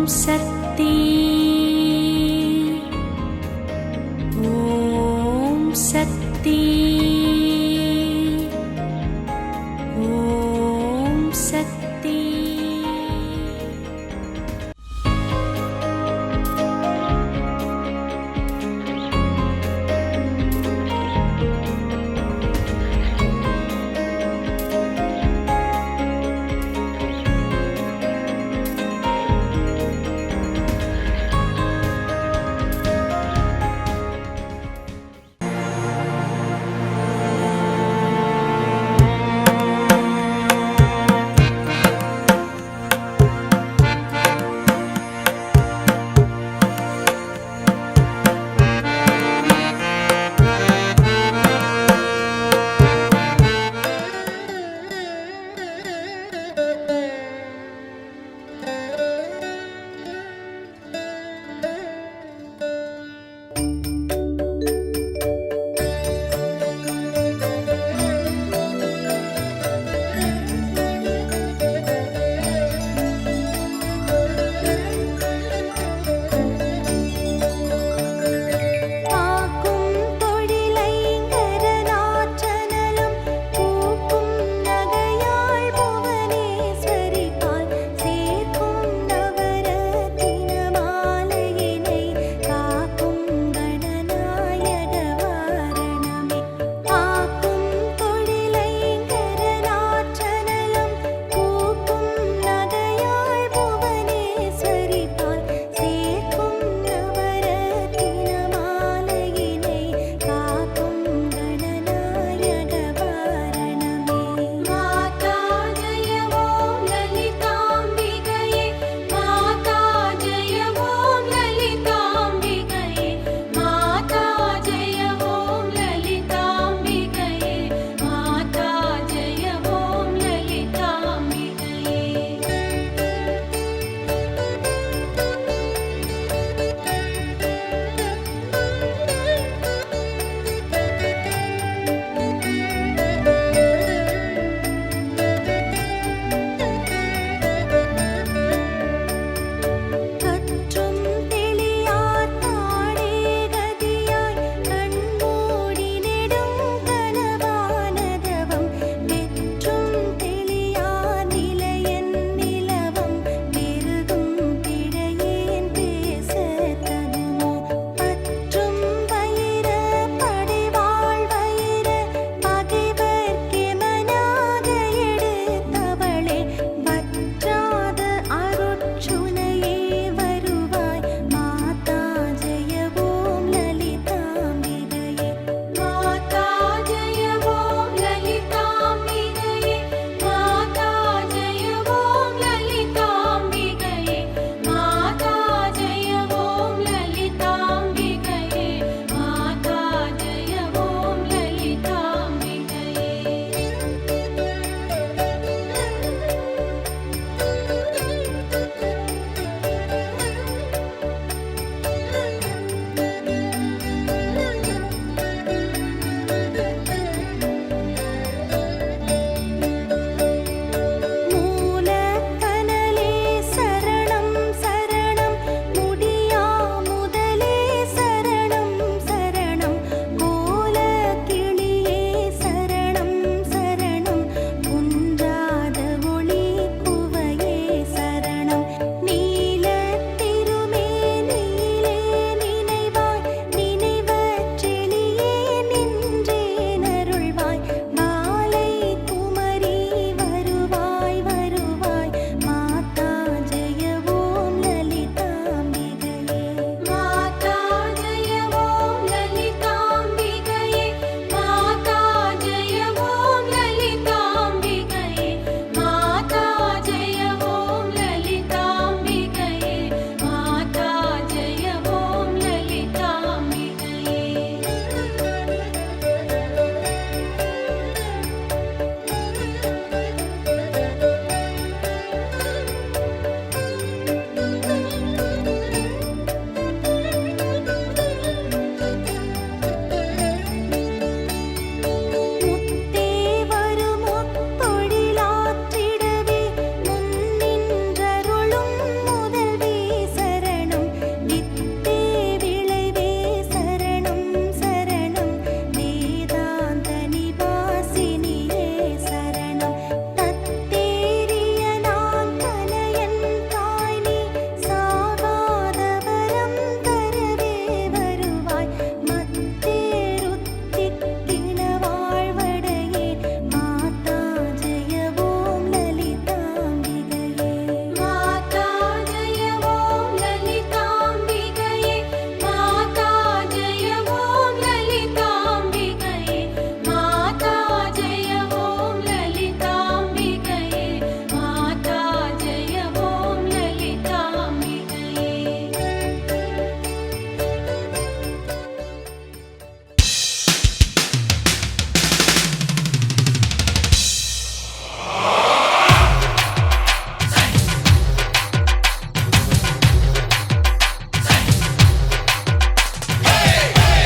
சக்தி ஓம் சக்தி ஓம் சக்தி.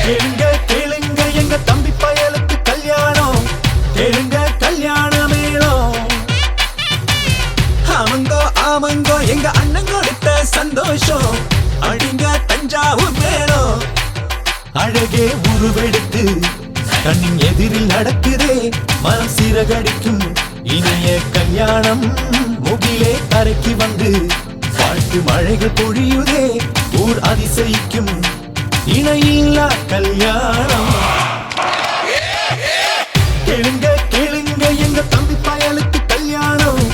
கேளுங்க கேளுங்க எங்க தம்பி பயலுக்கு கல்யாணம், கேளுங்க கல்யாண மேளம். ஆமங்கோ ஆமங்கோ எங்க அண்ணன் கொடுத்த சந்தோஷம், அடிங்க தஞ்சாவூர் மேளம். அழகே உருவெடுத்து கண்ணின் எதிரில் நடக்குதே, மனம் சிறகடிக்கும் இனிய கல்யாணம். முகிலே கரைக்கு வந்து வாழ்த்து மழைகள் பொழியுதே, ஊர் அதிசயிக்கும் இணையில்லா கல்யாணம். கேளுங்க கேளுங்க எங்க தம்பி பயலுக்கு கல்யாணம்,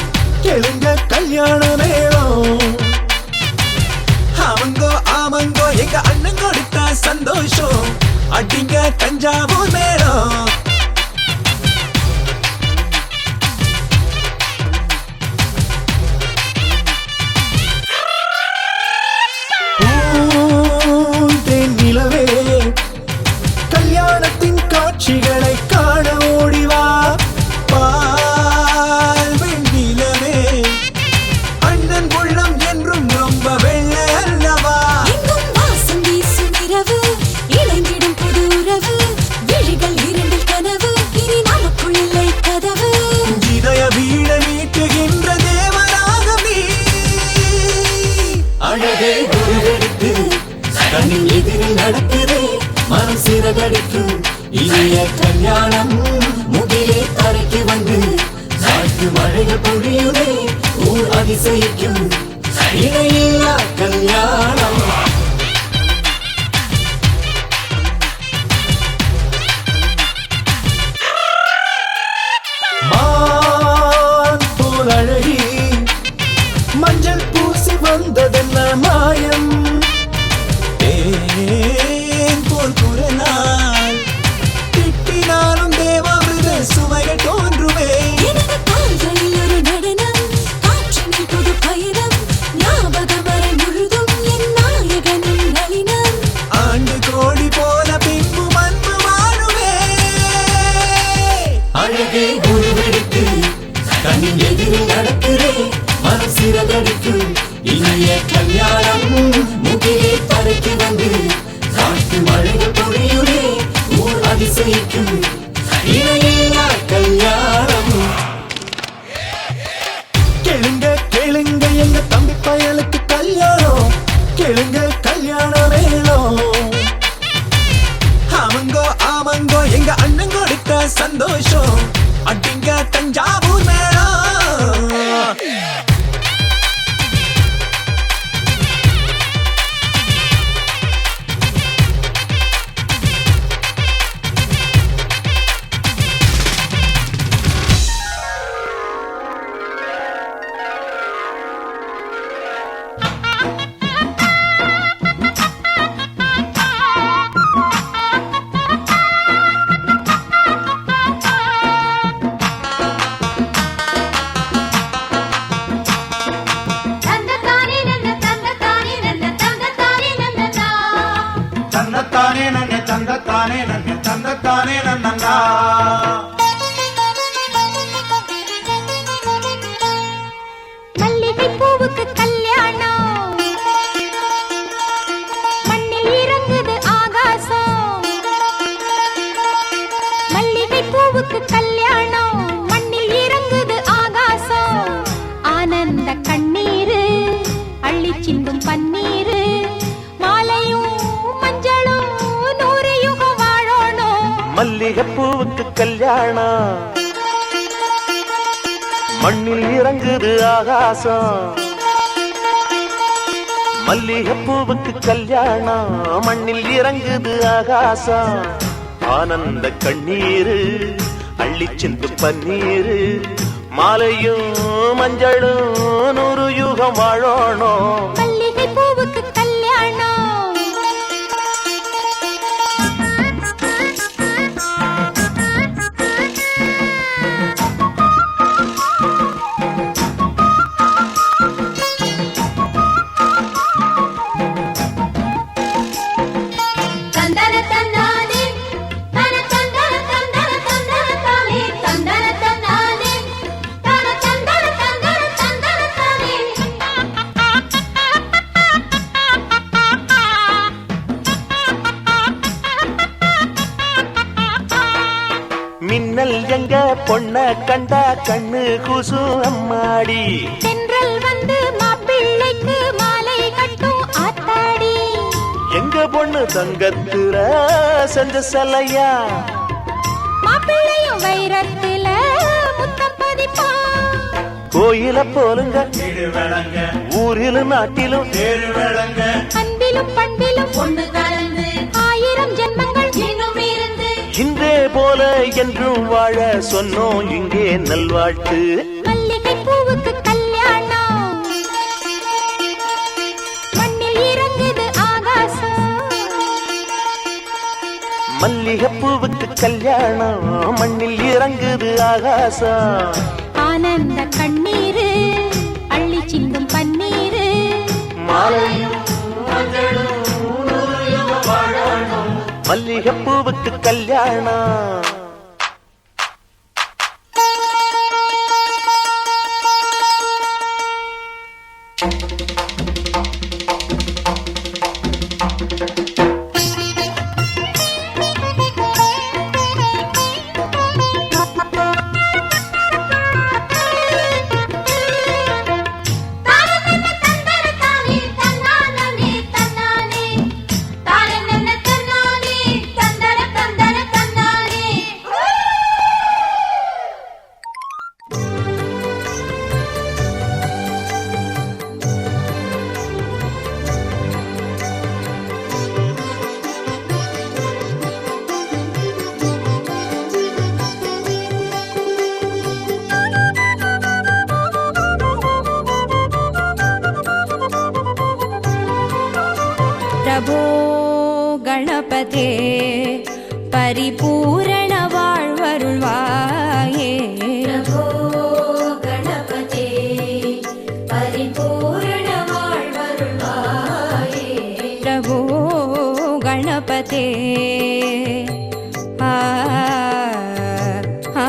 கேளுங்க கல்யாண மேளம். ஆமங்கோ ஆமங்கோ எங்க அண்ணன் கொடுத்த சந்தோஷம், அடிங்க தஞ்சாவூர் மேளம். நிலவே கல்யாணத்தின் காட்சிகளை காண ஓடிவா, பால் வெண்ணிலவே அண்ணன் உள்ளம் என்றும் ரொம்ப வெள்ளை அல்லவா. எங்கும் வாசம் வீசும் இரவு, இணைந்திடும் புது உறவு, விழிகள் இரண்டில் கனவு, இனி நமக்குள் இல்லை கதவு. இதய வீட மீட்டுகின்ற தேவராகம் நீ, அழகே உருவெடுத்து கண்ணின் எதிரில் நடக்குதே, மனம் சிறகடிக்கும் இனிய கல்யாணம். முகிலே தரைக்கு வந்து வாழ்த்து மழைகள் பொழியுதே, ஊர் அதிசயிக்கும் இணையில்லா கல்யாணம். மான் போல் அழகி மஞ்சள் பூசி வந்ததென்ன மாயம், தேன் போல் குரலால் திட்டினாலும் தேவாமிர்த சுவைகள் தோன்றுமே. எனது கால்களில் ஒரு நடனம், காற்றினில் புது பயணம், ஞாபகம் வரை முழுதும் என் நாயகனின் நளினம். ஆண்டு கோடி போல பின்பு அன்பு வாழுமே, அழகே உருவெடுத்து கண்ணின் எதிரில் நடக்குதே, மனம் சிறகடிக்கும் இனிய கல்யாணம். முகிலே தரைக்கு வந்து காற்று மழைகள் பொழியுதே, ஊர் அதிசயிக்கும் இணையில்லா கல்யாணம். கேளுங்க கேளுங்க எங்க தம்பி பயலுக்கு கல்யாணம், கேளுங்க கல்யாண மேளம். ஆமங்கோ ஆமங்கோ எங்க அண்ணன் கொடுத்த சந்தோஷம், அடிங்க தஞ்சாவூர் மேளம். தந்தத்தானே நன்ன தந்தத்தானே நன்ன தந்தத்தானே நன்னா. மல்லிகை பூவுக்கு கல்யாணம், மண்ணில் இறங்குது ஆகாசம். மல்லிகை பூவுக்கு கல்யாணம், மண்ணில் இறங்குது ஆகாசம். ஆனந்த கண்ணீரு அள்ளி சிந்தும் பன்னீரு, மாலையும் மஞ்சளும் நூறு யுகம் வாழணும். மல்லிகை பூவுக்கு கல்யாணம், மண்ணில் இறங்குது ஆகாசம். மல்லிகை பூவுக்கு கல்யாணம், மண்ணில் இறங்குது ஆகாசம். ஆனந்த கண்ணீரு அள்ளி சிந்து பன்னீரு, மாலையும் மஞ்சளும் நூறு யுகம் வாழணும். மல்லிகை பூவுக்கு கல்யாணம். தந்தன தன்னானே தன தந்தன தந்தன தந்தன தானே, தந்தன தன்னானே தன தந்தன தந்தன தந்தன தானே. பொண்ண கண்டா கண்ணு கூசும் அம்மாடி. தென்றல் வந்து மாப்பிள்ளைக்கு மாலை கட்டும் ஆத்தாடி. எங்க பொண்ணு தங்கத்துல செஞ்ச சலையா, மாப்பிள்ளையும் வைரத்தில முத்தம் பதிப்பான். கோயில போலுங்க வீடு விளங்க ஊரிலும் நாட்டிலும் தேரு விளங்க அன்பிலும் பண்பிலும் ஒன்று கலந்து 1000 ஜென்மங்கள் இன்னும் இருந்து இன்றே போல என்றும் வாழ சொன்னோம் இங்கே நல்வாழ்த்து. மல்லிகை பூவுக்கு கல்யாணம், மண்ணில் இறங்குது ஆகாசம். மல்லிகைப்பூவுக்கு கல்யாணம், மண்ணில் இறங்குது ஆகாசம். ஆனந்த கண்ணீரு அள்ளி சிந்தும் பன்னீரு, மல்லிகைப்பூவுக்கு கல்யாணம். प्रभो गणपते परिपूर्ण வாழ்வருள்வாயே. பிரபோ கணபதே பரிபூரண வாழ்வருள்வாயே. प्रभो गणपते आ आ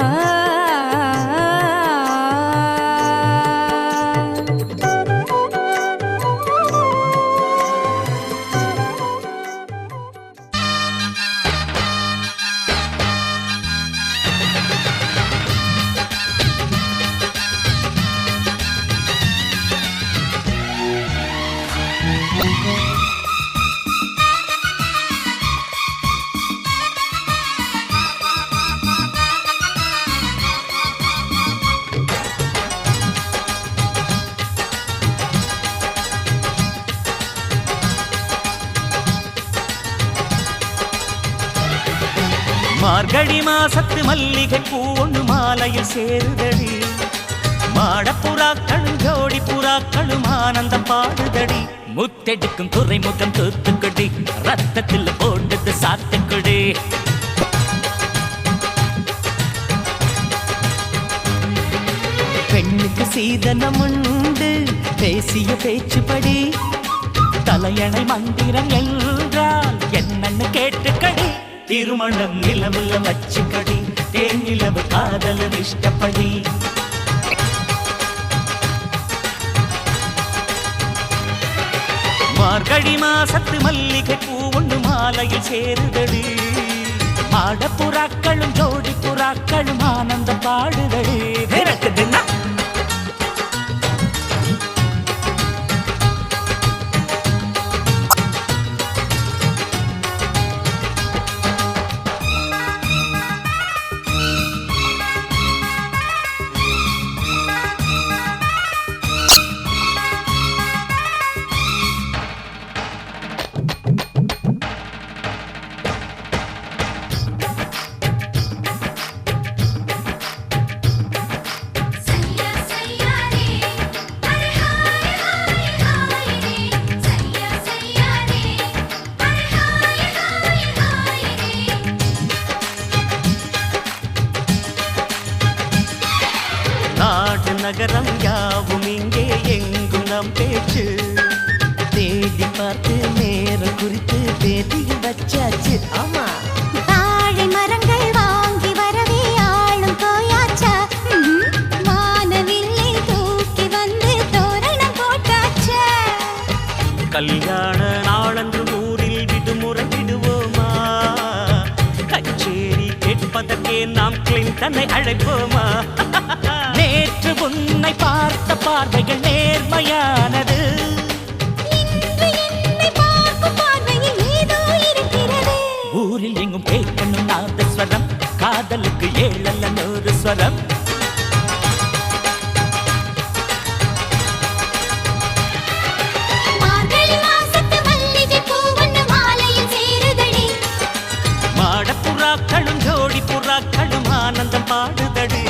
மார்கழி மாசத்து மல்லிகை பூ ஒண்ணு மாலையில் சேருதடி. மாடப்புறாக்களும் ஜோடி புறாக்களும் ஆனந்தம் பாடுதடி. முத்தெடுக்கும் துறைமுகம் தூத்துக்குடி, ரத்தத்தில் போட்டது சாத்துக்குடி. பெண்ணுக்கு சீதனம் உண்டு பேசிய பேச்சுப்படி. தலையணை மந்திரம் என்றால் என்னன்னு கேட்டுக்கடி. திருமணம் நிலவுல வச்சுக்கடி, தேன் நிலவு காதல இஷ்டப்படி. மார்கழி மாசத்து மல்லிகை பூ ஒண்ணு மாலையில் சேருதடி. மாடப்புறாக்களும் ஜோடி புறாக்களும் ஆனந்தம் பாடுதடி. திறக்குதுன்னா நகரம் யாவும் இங்கே எங்கும் நம் பேச்சு. தேடி பார்த்து நேரம் குறித்து தேதியில் வச்சாச்சு. ஆமா, தாழை மரங்கள் வாங்கி வரவே ஆளும் போயாச்சா. வானவில்லை தூக்கி வந்து தோரணம் போட்டாச்சா. கல்யாண நாளன்று ஊரில் விடுமுறை விடுவோமா? கச்சேரி கேட்ப கேட்பதற்கே நாம் கிளின்டனை அழைப்போமா? நேற்று உன்னை பார்த்த பார்வைகள் நேர்மையானது, இன்று என்னை பார்க்கும் பார்வையில் ஏதோ இருக்கிறது. ஊரில் எங்கும் கேட்கணும் நாதஸ்வரம், காதலுக்கு 7 அல்ல 100 ஸ்வரம். மார்கழி மாசத்து மல்லிகை பூவண்ண மாலையில் சேருதடி. மாடப்புறாக்களும் ஜோடி புறாக்களும் ஆனந்தம் பாடுதடி.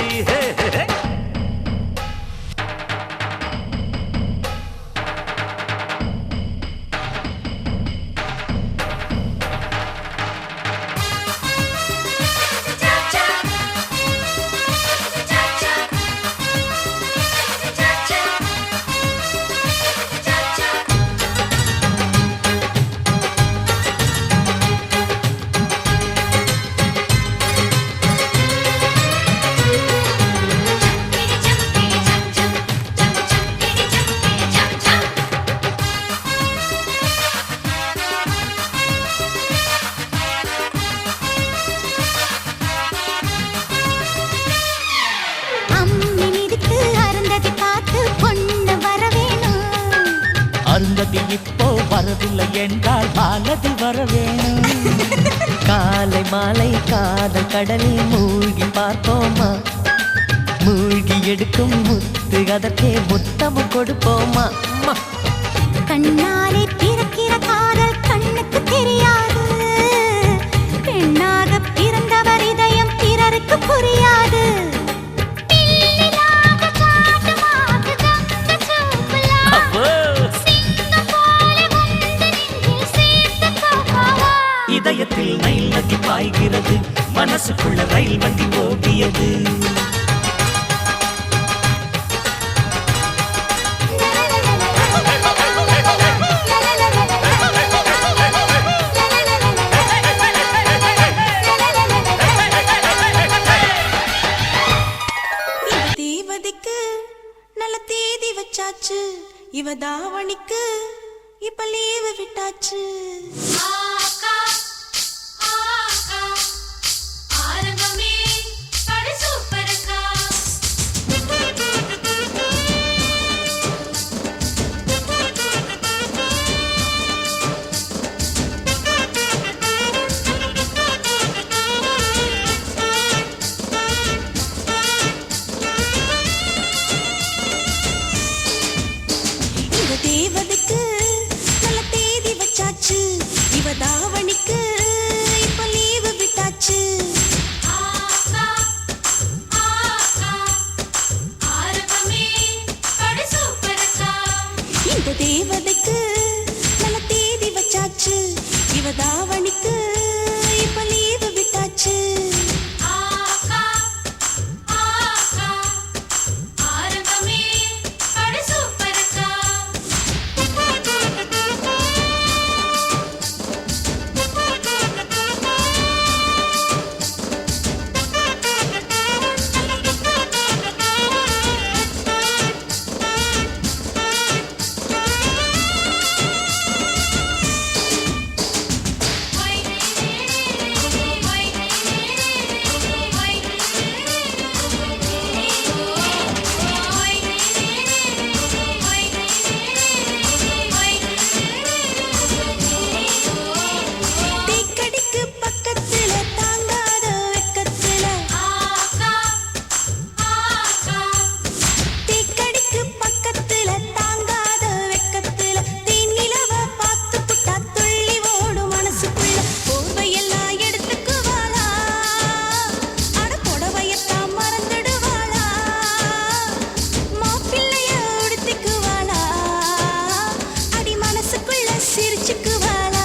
அம்மி மிதித்து அருந்ததி பார்த்து பொண்ணு வரவேணும். அருந்ததி இப்போ வரவில்லை என்றால் பாலதி வரவேணும். காலை மாலை காதல் கடலில் மூழ்கி பார்ப்போமா? மூழ்கி எடுக்கும் முத்து அதற்கே முத்தமும் கொடுப்போமா? கண்ணாலே பிறக்கிற காதல் கண்ணுக்கு தெரியாது. பெண்ணாக பிறந்தவர் இதயம் பிறருக்கு புரியாது. பிள்ளையாக காட்டுமாக கந்த சூப்பலா. அப்போ சிங்கம் போல வந்து நெஞ்சில் சேர்த்து போகவா. இதயத்தில் நைல் நதி பாய்கிறது, மனசுக்குள்ள ரயில் வண்டி ஓடியது. இந்த தேவதைக்கு நல்ல தேதி வச்சாச்சு. இவ தாவணிக்கு இப்ப லீவு விட்டாச்சு. இந்த தேவதைக்கு நல்ல தேதி வச்சாச்சு. இவ தாவணிக்கு இப்ப லீவு விட்டாச்சு. இந்த தேவதைக்கு நல்ல தேதி வச்சாச்சு. இவ தாவணிக்கு இப்ப லீவு விட்டாச்சு. தேக்கடிக்கு பக்கத்துல தாங்காத வெக்கத்துல. தேக்கடிக்கு பக்கத்துல தாங்காத வெக்கத்துல. தேன் நிலவ பார்த்து புட்டா துள்ளி ஓடும் மனசுக்குள்ள. போர்வையெல்லாம் எடுத்துக்குவாளா? அட புடவையத்தான் மறந்துடுவாளா? மாப்பிள்ளைய உடுத்திக்குவாளா? அடி மனசுக்குள்ள சிரிச்சுக்குவாளா?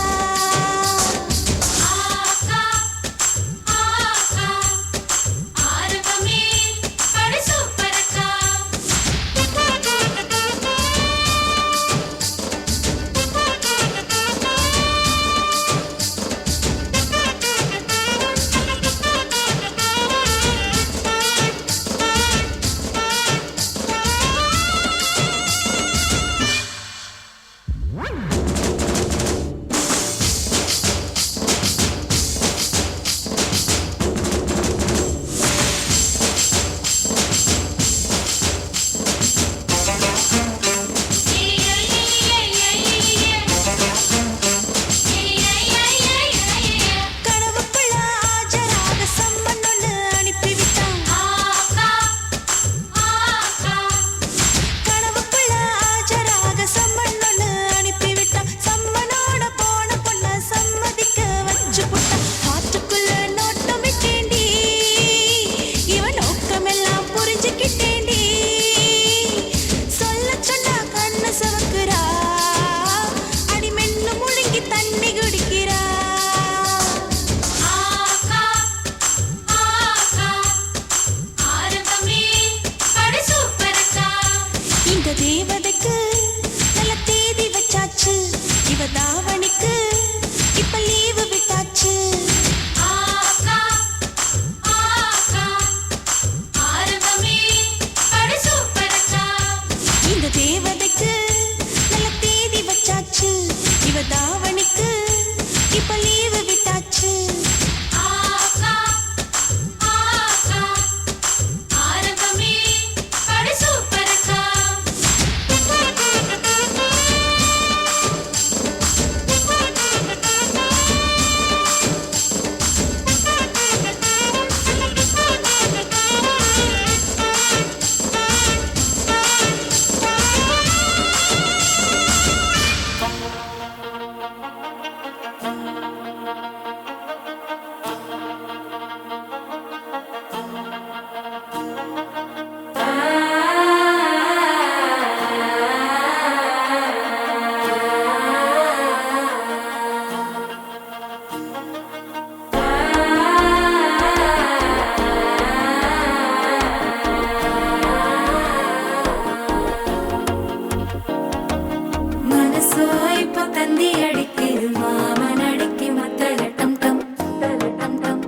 மனசோ இப்போ தந்தி அடிக்குது மாமன் அடிக்கு மத்தள டம் டம் டம் டம்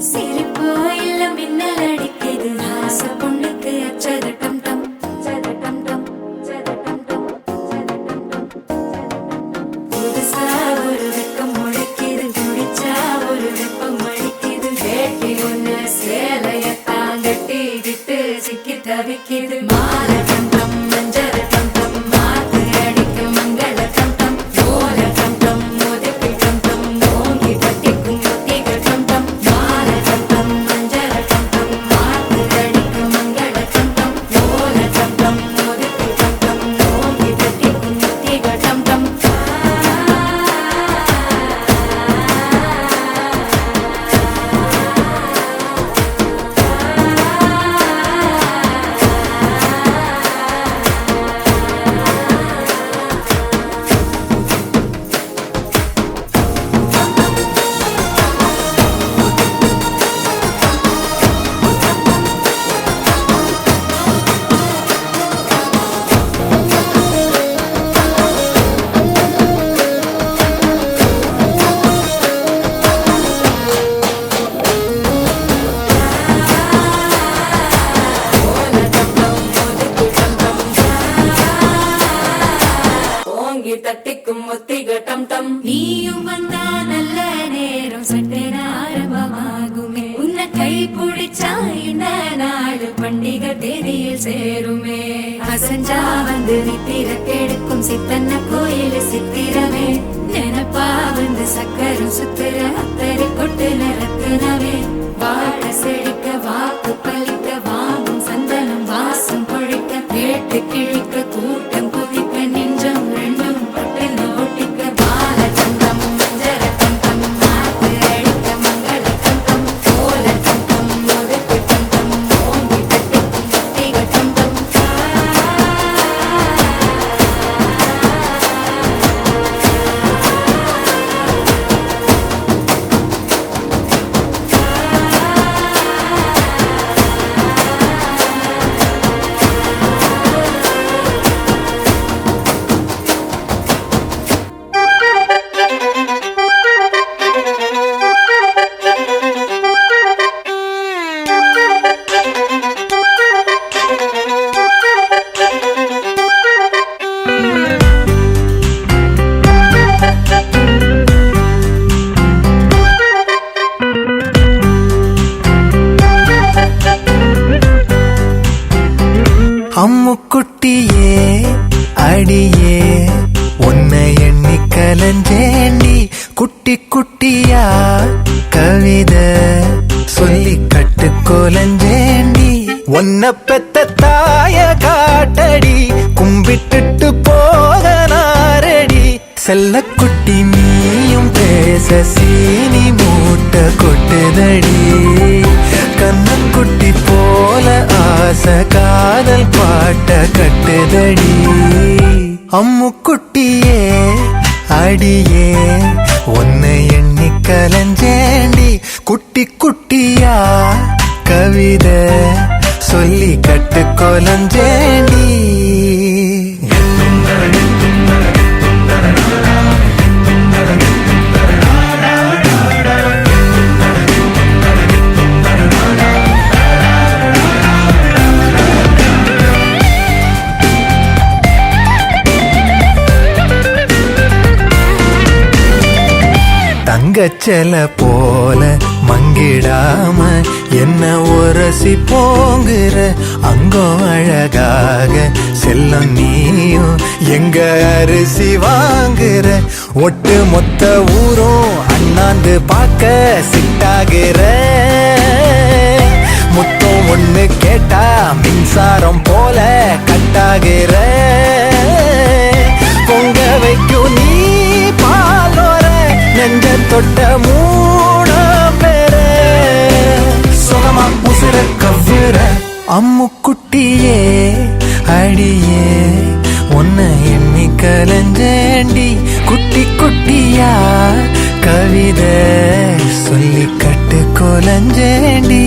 சிரிப்போ இல்ல மின்னல் அடிக்குது ஆச பொண்ணுக்கு அச்சத டம் டம் டம் டம் புதுசா ஒரு வெக்கம் முளைக்குது குடிச்சா ஒரு வெப்பம் அடிக்குது வேட்டி ஒண்ணு சேலையத்தான் கட்டிக்கிட்டு சிக்கி தவிக்குது மாலை டம் டம் மஞ்சள் டம் டம் மாத்து அடிக்கும் மங்கள டம் டம் ஓல டம் டம் முதுக்கு டம் டம் ஓங்கி பட்டிக்கும் முத்திகள் டம் டம் மாலை டம் டம் மஞ்சள் டம் டம் மாத்து அடிக்கும் மங்கள டம் டம் ஓல டம் டம் முதுக்கு டம் டம் ஓங்கி பட்டிக்கும் முத்திகள் டம் டம் ஓங்கி தட்டிக்கும் முத்திக டம் டம் நீயும் வந்தா நல்ல நேரம் சட்டென ஆரம்பமாகுமே உன்னை கை பிடிச்சா இந்த நாடு பண்டிகை தேதியில் சேருமே அசஞ்சா வந்து நித்திர கெடுக்கும் சித்தன்ன கோயில் சித்திரமே நினைப்பா வந்து சக்கரம் சுத்துற அத்தரை கொட்டு நிறக்குனவே வாழ செழிக்க வாக்கு பலிக்க வாங்கும் சந்தனம் வாசம் பொழிக்க கேட்டு கிழிக்க கூட்டம் குதிக்க நெஞ்சம் ரெண்டும் பட்டு நோட்டிக்க பால தந்தம் மஞ்சர தந்தம் மாத்து அழிக்க மங்கள தந்தம் கோல தந்தம் முதுக்கு தந்தம் ஓங்கி தட்டிக்கும் முத்திக தந்தம் அம்முக்குட்டியே அடியே உன்னை எண்ணி கலஞ்சேண்டி குட்டி குட்டியா கவிதை சொல்லி கட்டு கொலஞ்சேண்டி உன்னை பெத்த தாய காட்டடி கும்பிட்டுட்டு போக நாரடி செல்லக்குட்டி நீயும் பேச சீனி மூட்டை கொட்டுதடி கண்ணக்குட்டி போல ஆசை காதல் பாட்ட கட்டுதடி அம்முக்குட்டியே அடியே உன்னை எண்ணி கலஞ்சேண்டி குட்டி குட்டியா கவிதை சொல்லி கட்டு கொலஞ்சேண்டி தங்கச்சல போல மங்கிடாம என்ன உரசி போங்குற அங்கோ அழகாக செல்லம் நீயும் எங்க அரிசி வாங்குற ஒட்டு மொத்த ஊரும் அண்ணாந்து பார்க்க சிட்டாகிற முத்தம் ஒண்ணு கேட்டா மின்சாரம் போல கட்டாகிற பொங்க வைக்கும் நீ பாலோர நெஞ்ச தொட்ட மூண பேர சுகமா உசுர கவ்வுற அம்முக்குட்டியே அடியே உன்னை எண்ணி கலஞ்சேண்டி குட்டி குட்டியா கவிதை சொல்லி கட்டு கொலஞ்சேண்டி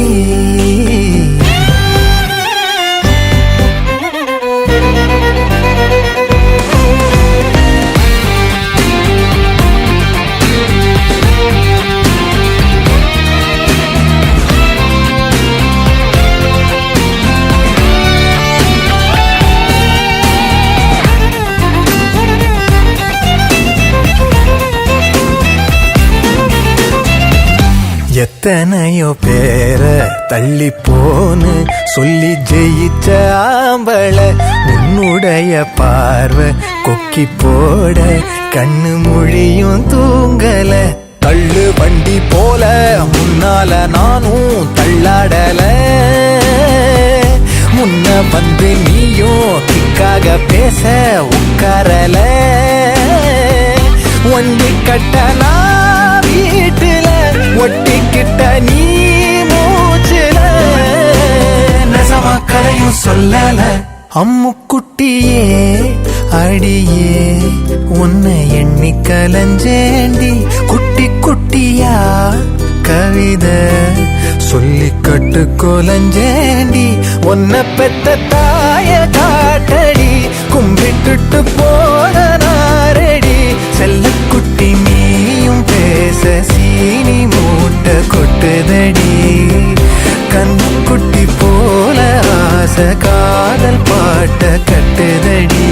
எத்தனையோ பேர தள்ளி போன்னு சொல்லி ஜெயிச்ச ஆம்பள உன்னுடைய பார்வை கொக்கி போட கண்ணு மொழியும் தூங்கல தள்ளு வண்டி போல முன்னால நானும் தள்ளாடல முன்ன வந்து நீயும் கிக்காக பேச உட்காரல வண்டி கட்டலா வீட்டுல ஒட்டிக்கிட்ட நீ மூச்சுல நெசமா கதையும் சொல்லல அம்முக்குட்டியே அடியே உன்னை எண்ணி கலஞ்சேண்டி குட்டி குட்டியா கவிதை சொல்லி கட்டு கொலஞ்சேண்டி உன்னை பெத்த தாய காட்டடி கும்பிட்டுட்டு போன நாரடி செல்லக்குட்டி நீயும் பேச சீனி மூட்டை கொட்டுதடி கண்ணுக்குட்டி போல ஆசை காதல் பாட்ட கட்டுதடி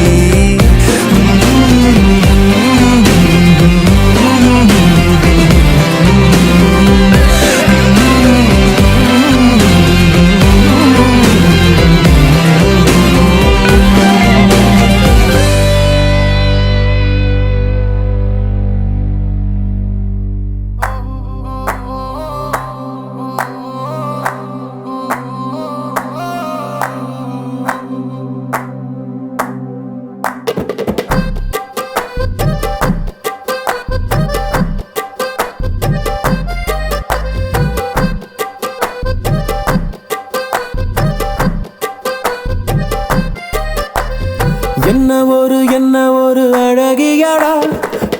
என்ன ஒரு அழகியடா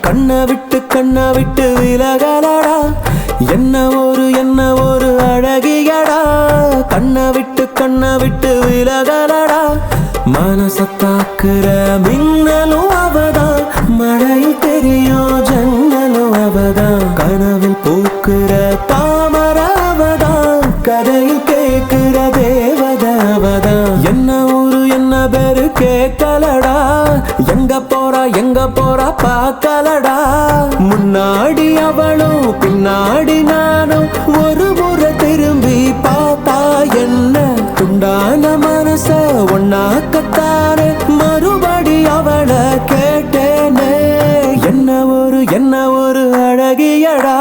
கண்ணை விட்டு விலகலடா என்ன ஒரு அழகியடா கண்ணை விட்டு விலகலடா மனசத்தாக்குற மின்னலும் அவதான் மழையில் தெரியும் ஜன்னலும் அவதான் கனவில் பூக்குற தாமர அவதான் கதையில் கேட்கிற தேவதை அவதான் என்ன ஊரு என்ன பேரு கேட்கலடா எங்க போறா பார்க்கலடா முன்னாடி அவளும் பின்னாடி நானும் ஒரு முறை திரும்பி பார்த்தா என்ன துண்டான மனச ஒன்னாக்கத்தானே மறுபடி அவளை கேட்டேனே என்ன ஒரு அழகியடா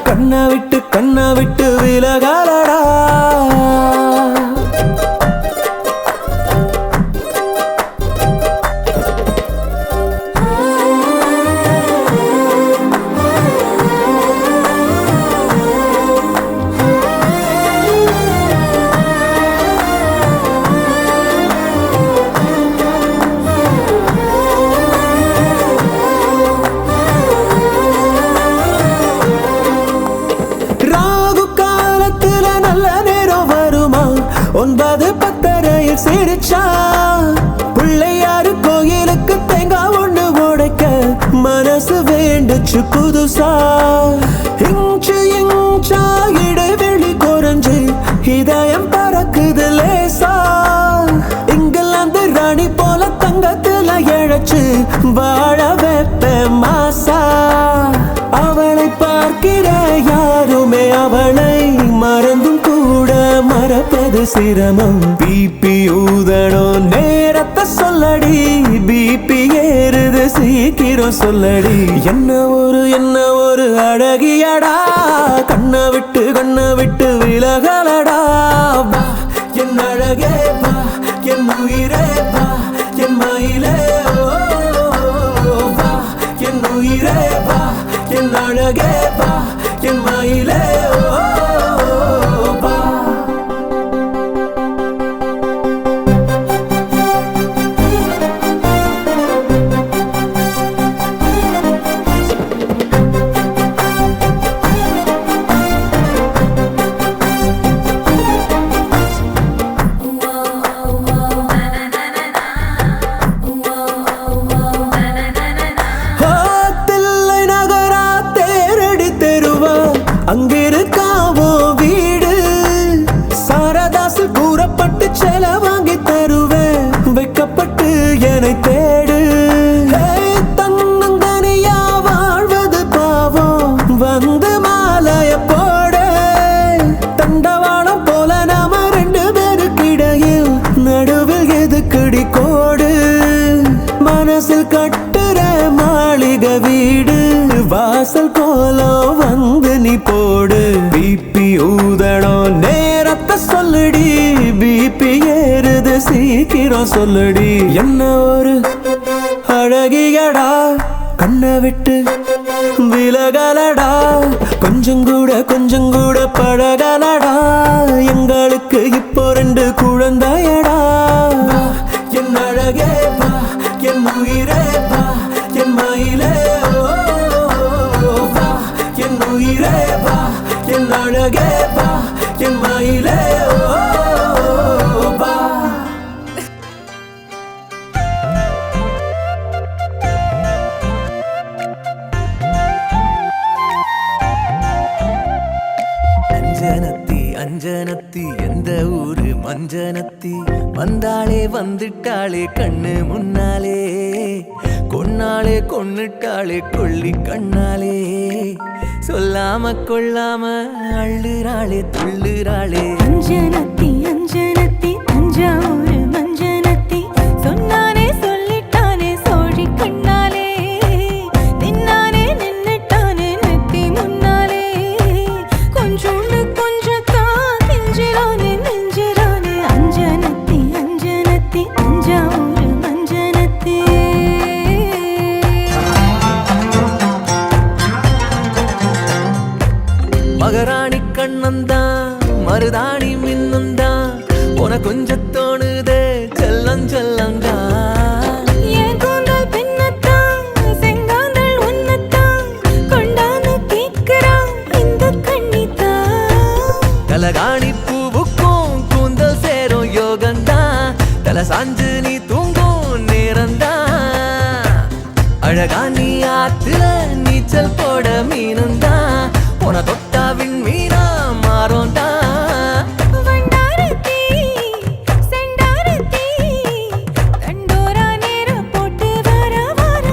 கண்ணை விட்டு விலகலடா ஒன்பது பத்தரையில் சிரிச்சா பிள்ளையாரு கோயிலுக்கு தேங்காய் ஒண்ணு உடைக்க மனசு வேண்டுச்சு புதுசா இன்ச்சா இடைவெளி குறைஞ்சு இதயம் பறக்குது லேசா இங்கிலாந்து ராணி போல தங்கத்துல இழைச்சு வாழ வைப்ப மாசா அவளை பார்க்கிற யாருமே அவளை மறந்தும் கூட மறப்பது சிரமம் பிபி ஊதணும் நேரத்தை சொல்லடி பிபி ஏறுது சீக்கிரம் சொல்லடி என்ன ஒரு அழகியடா கண்ணை விட்டு விலகலடா வா என் அழகே வா என் உயிரே வா என் மயிலே வா என் உயிரே வா என் அழகே வா என் மயிலே வா அங்கிரு போடு மனசில் கட்டுற மாளிகை வீடு வாசல் கோலம் வந்து நீ போடு பிபி ஊதணும் நேரத்தை சொல்லுடி பிபி ஏறுது சீக்கிரம் சொல்லுடி என்ன ஒரு அழகியடா கண்ணை விட்டு விலகலடா கொஞ்சம் கூட பழகலடா எங்களுக்கு இப்போ 2 குழந்தையடா என் அழகே வா என் உயிரே வா என் மயிலே வா என் உயிரே வா என் அழகே வா என் மயிலே வா அஞ்சனத்தி அஞ்சனத்தி எந்த ஊரு மஞ்சனத்தி வந்தாளே வந்துட்டாளே கண்ணு முன்னாலே கொன்னாளே கொன்னுட்டாளே கொள்ளி கண்ணாலே சொல்லாம கொள்ளாம அள்ளுறாளே துள்ளுறாளே அஞ்சனத்தி அஞ்சனத்தி தஞ்சாவூர் மஞ்சனத்தி சொன்னானே சொல்லிட்டானே சோழி கண்ணாலே நின்னானே நின்னுட்டானே நெத்தி முன்னாலே கொஞ்சோண்டு கொஞ்சத்தா கெஞ்சிரானே நெஞ்சிரானே அஞ்சனத்தி அஞ்சனத்தி தஞ்சாவூர் மஞ்சனத்தி மகராணி கண்ணந்தான் மருதாணி மின்னந்தான் உன கொஞ்சம் தோணுதே செல்லம் செல்லந்தான் என் கூந்தல் பின்னத்தான் செங்காந்தள் உன்னத்தான் கொண்டாந்து கேட்கிறான் இந்த கண்ணித்தான் தலகாணி பூவுக்கும் கூந்தல் சேரும் யோகந்தான் தல சாஞ்சு நீ தூங்கும் நேரந்தான் அழகா நீ ஆத்துல நீச்சல் போட மீனந்தான் உன தொட்டாவின் மீனா மாறோண்டா வண்டாரத்தி செண்டாரத்தி தண்டோரா நேரம் போட்டு வர வர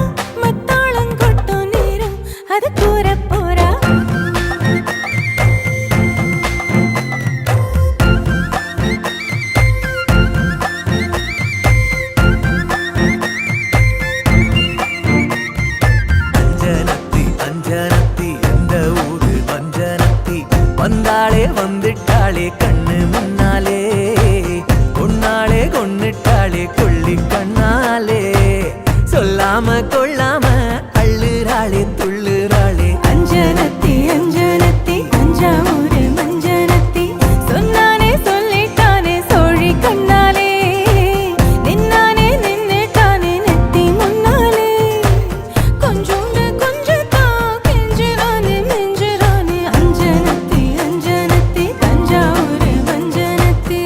மத்தாளம் கொட்டும் நேரம் அது கூற போறா அஞ்சனத்தி அஞ்சனத்தி எந்த ஊரு மஞ்சனத்தி வந்தாளே வந்துட்டாளே கண்ணு முன்னாலே கொன்னாளே கொன்னுட்டாளே கொள்ளி கண்ணாலே சொல்லாம கொள்ளாம அள்ளுறாளே துள்ளுறாளே அஞ்சனத்தி அஞ்சனத்தி தஞ்சாவூர் மஞ்சனத்தி சொன்னானே சொல்லிட்டானே சோழி கண்ணாலே நின்னானே நின்னுட்டானே நெத்தி முன்னாலே கொஞ்சோண்டு கொஞ்சத்தா கெஞ்சிரானே நெஞ்சிரானே அஞ்சனத்தி அஞ்சனத்தி தஞ்சாவூர் மஞ்சனத்தி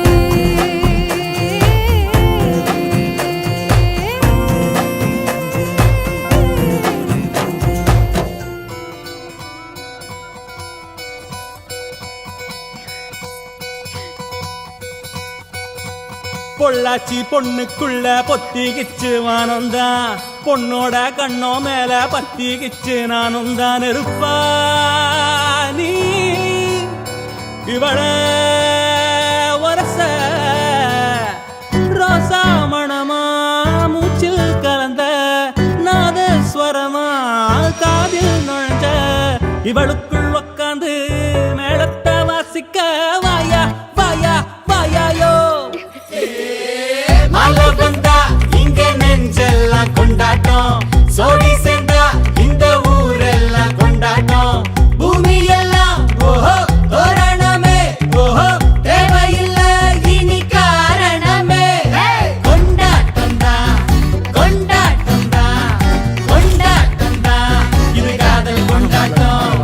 பொள்ளாச்சி பொண்ணுக்குள்ள பொத்திக்கிச்சு வானந்தான் பொண்ணோட கண்ணோ மேல பத்திக்கிச்சு நானும் தான் இருப்பா நீ இவள வரச ரோசா மணமா மூச்சில் கலந்த நாதஸ்வரமா காதில் நுழைஞ்ச இவளுக்குள் உக்காந்து மேளத்தை வாசிக்க வாயா வாயா வாயாயோ மழை வந்தா இங்க நெஞ்செல்லாம் கொண்டாட்டம் சோடி சேர்ந்தா இந்த ஊரெல்லாம் கொண்டாட்டம் பூமி எல்லாம் ஓஹோ தோரணமே ஓஹோ தேவையில்ல இனி காரணமே கொண்டாட்டம் தான் கொண்டாட்டம் தான் கொண்டாட்டம் தான் இது காதல் கொண்டாட்டம்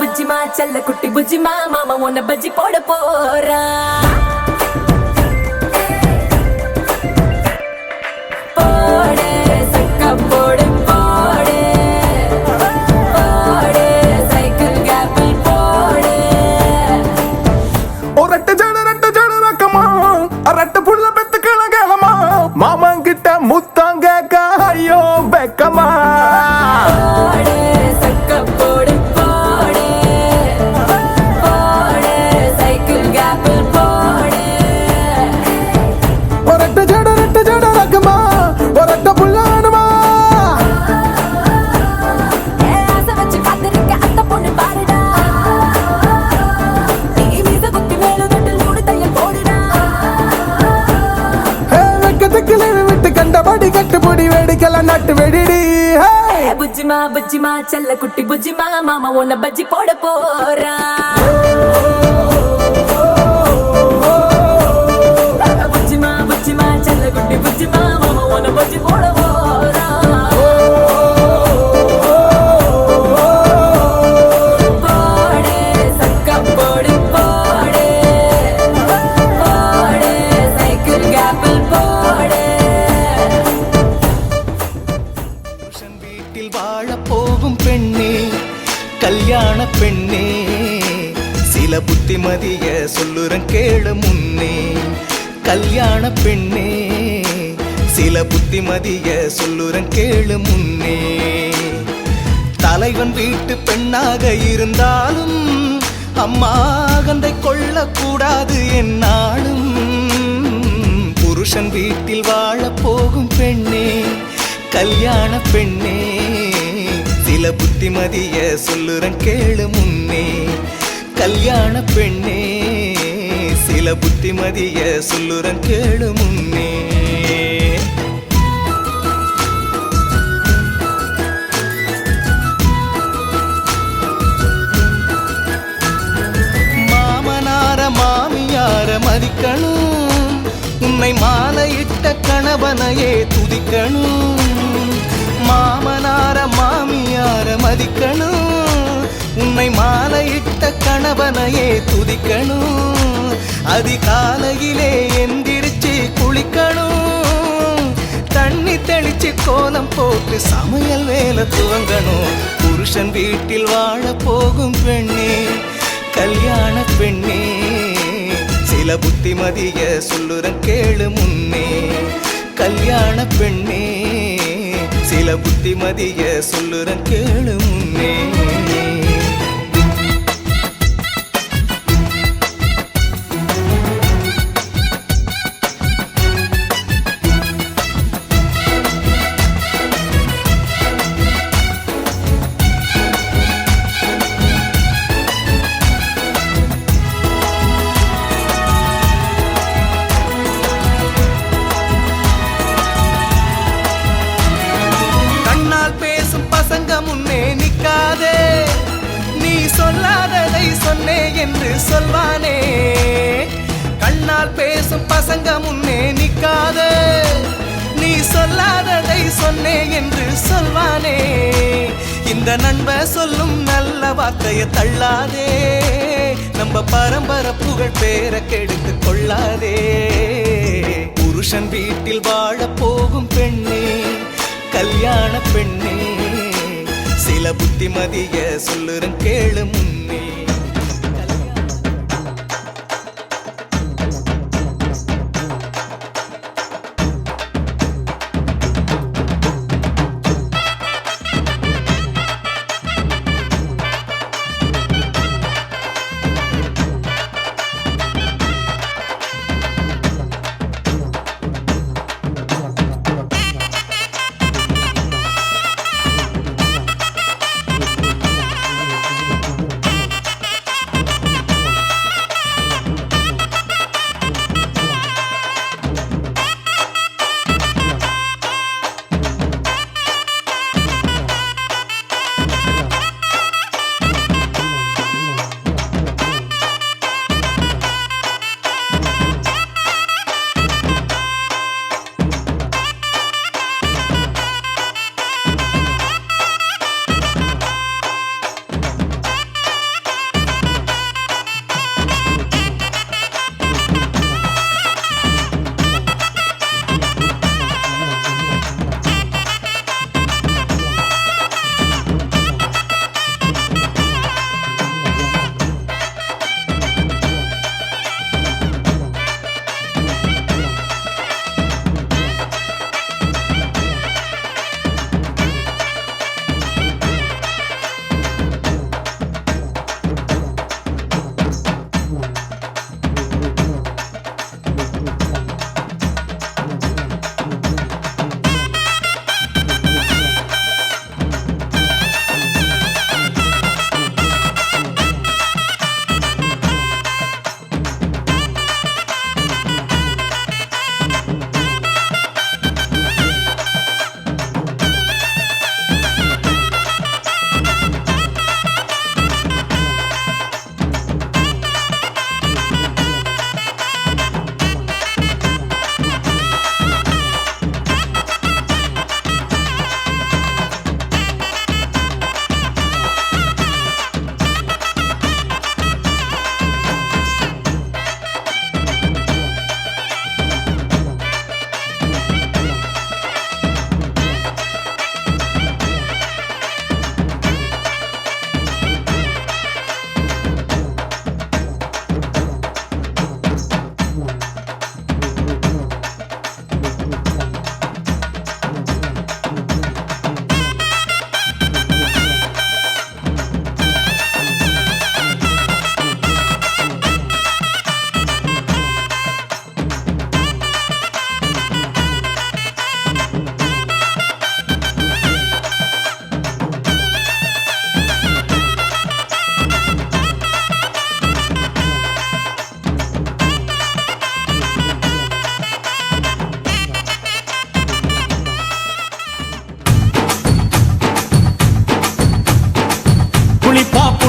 புஜ்ஜிமா செல்ல குட்டி புஜ்ஜிமா மாமா உன்னை பஜ்ஜி போட போறா போடு சக்கா போடு போடு போடு சைக்கிள் கேப்பிள் போடு ரெட்ட ஜட ரக்கமா ரெட்ட புள்ள பெத்துக்கள கேளமா மாமன் கிட்ட முத்தாங்க ஐயோ பெக்கமா போடு சக்கா போடு போடு போடு சைக்கிள் கேப்பிள் போடு ரெட்ட ஜட ரக்கமா ரெட்ட புள்ளானுமா ஆசை வச்சு காத்திருக்க அத்தை பொண்ணு பாருடா நீ மீச குத்தி மேல தொட்டில் மூடு தையல் போடுடா வெக்கத்துக்கு விட்டு கண்டபடி கட்டுப்படி வேடிக்கலாம் நட்டு வெடிடி புஜ்ஜிமா செல்ல குட்டி புஜ்ஜிமா மாமா உன்னை பஜ்ஜி போட போறா புஜ்ஜிமா செல்ல குட்டி புஜ்ஜிமா மாமா உன்னை பஜ்ஜி போட போறா போடு சக்கா போடு போடு போடு சைக்கிள் கேப்பிள் போடு புருஷன் வீட்டில் வாழ போகும் பெண்ணே கல்யாண பெண்ணே சில புத்திமதிய சொல்லுறன் கேளு முன்னே கல்யாண பெண்ணே சில புத்திமதிய சொல்லுறன் கேளு முன்னே தலைவன் வீட்டு பெண்ணாக இருந்தாலும் அம்மா அகந்தை கொள்ளக்கூடாது என்னாலும் புருஷன் வீட்டில் வாழ போகும் பெண்ணே கல்யாண பெண்ணே சில புத்திமதிய சொல்லுறன் கேளு முன்னே கல்யாண பெண்ணே சில புத்திமதிய சொல்லுறன் கேளு முன்னே மாமனார மாமியார மதிக்கணும் உன்னை மாலையிட்ட கணவனையே துதிக்கணும் மாமனார மாமியார மதிக்கணும் உன்னை மாலையிட்ட கணவனையே துதிக்கணும் அதிகாலையிலே எந்திரிச்சு குளிக்கணும் தண்ணி தெளிச்சு கோலம் போட்டு சமையல் வேலை துவங்கணும் புருஷன் வீட்டில் வாழ போகும் பெண்ணே கல்யாண பெண்ணே சில புத்திமதிய சொல்லுறன் கேளு முன்னே கல்யாண பெண்ணே சில புத்திமதிய சொல்லுறன் கேளு முன்னே என்று சொல்வானே கண்ணால் பேசும் பசங்க முன்னே நிக்காத நீ சொல்லாததை சொன்னே என்று சொல்வானே இந்த நண்ப சொல்லும் நல்ல வார்த்தையை தள்ளாதே நம்ம பரம்பரை புகழ் பேர கெடுத்து கொள்ளாதே புருஷன் வீட்டில் வாழ போகும் பெண்ணே கல்யாண பெண்ணே சில புத்திமதிய சொல்லுறன் கேளு முன்னே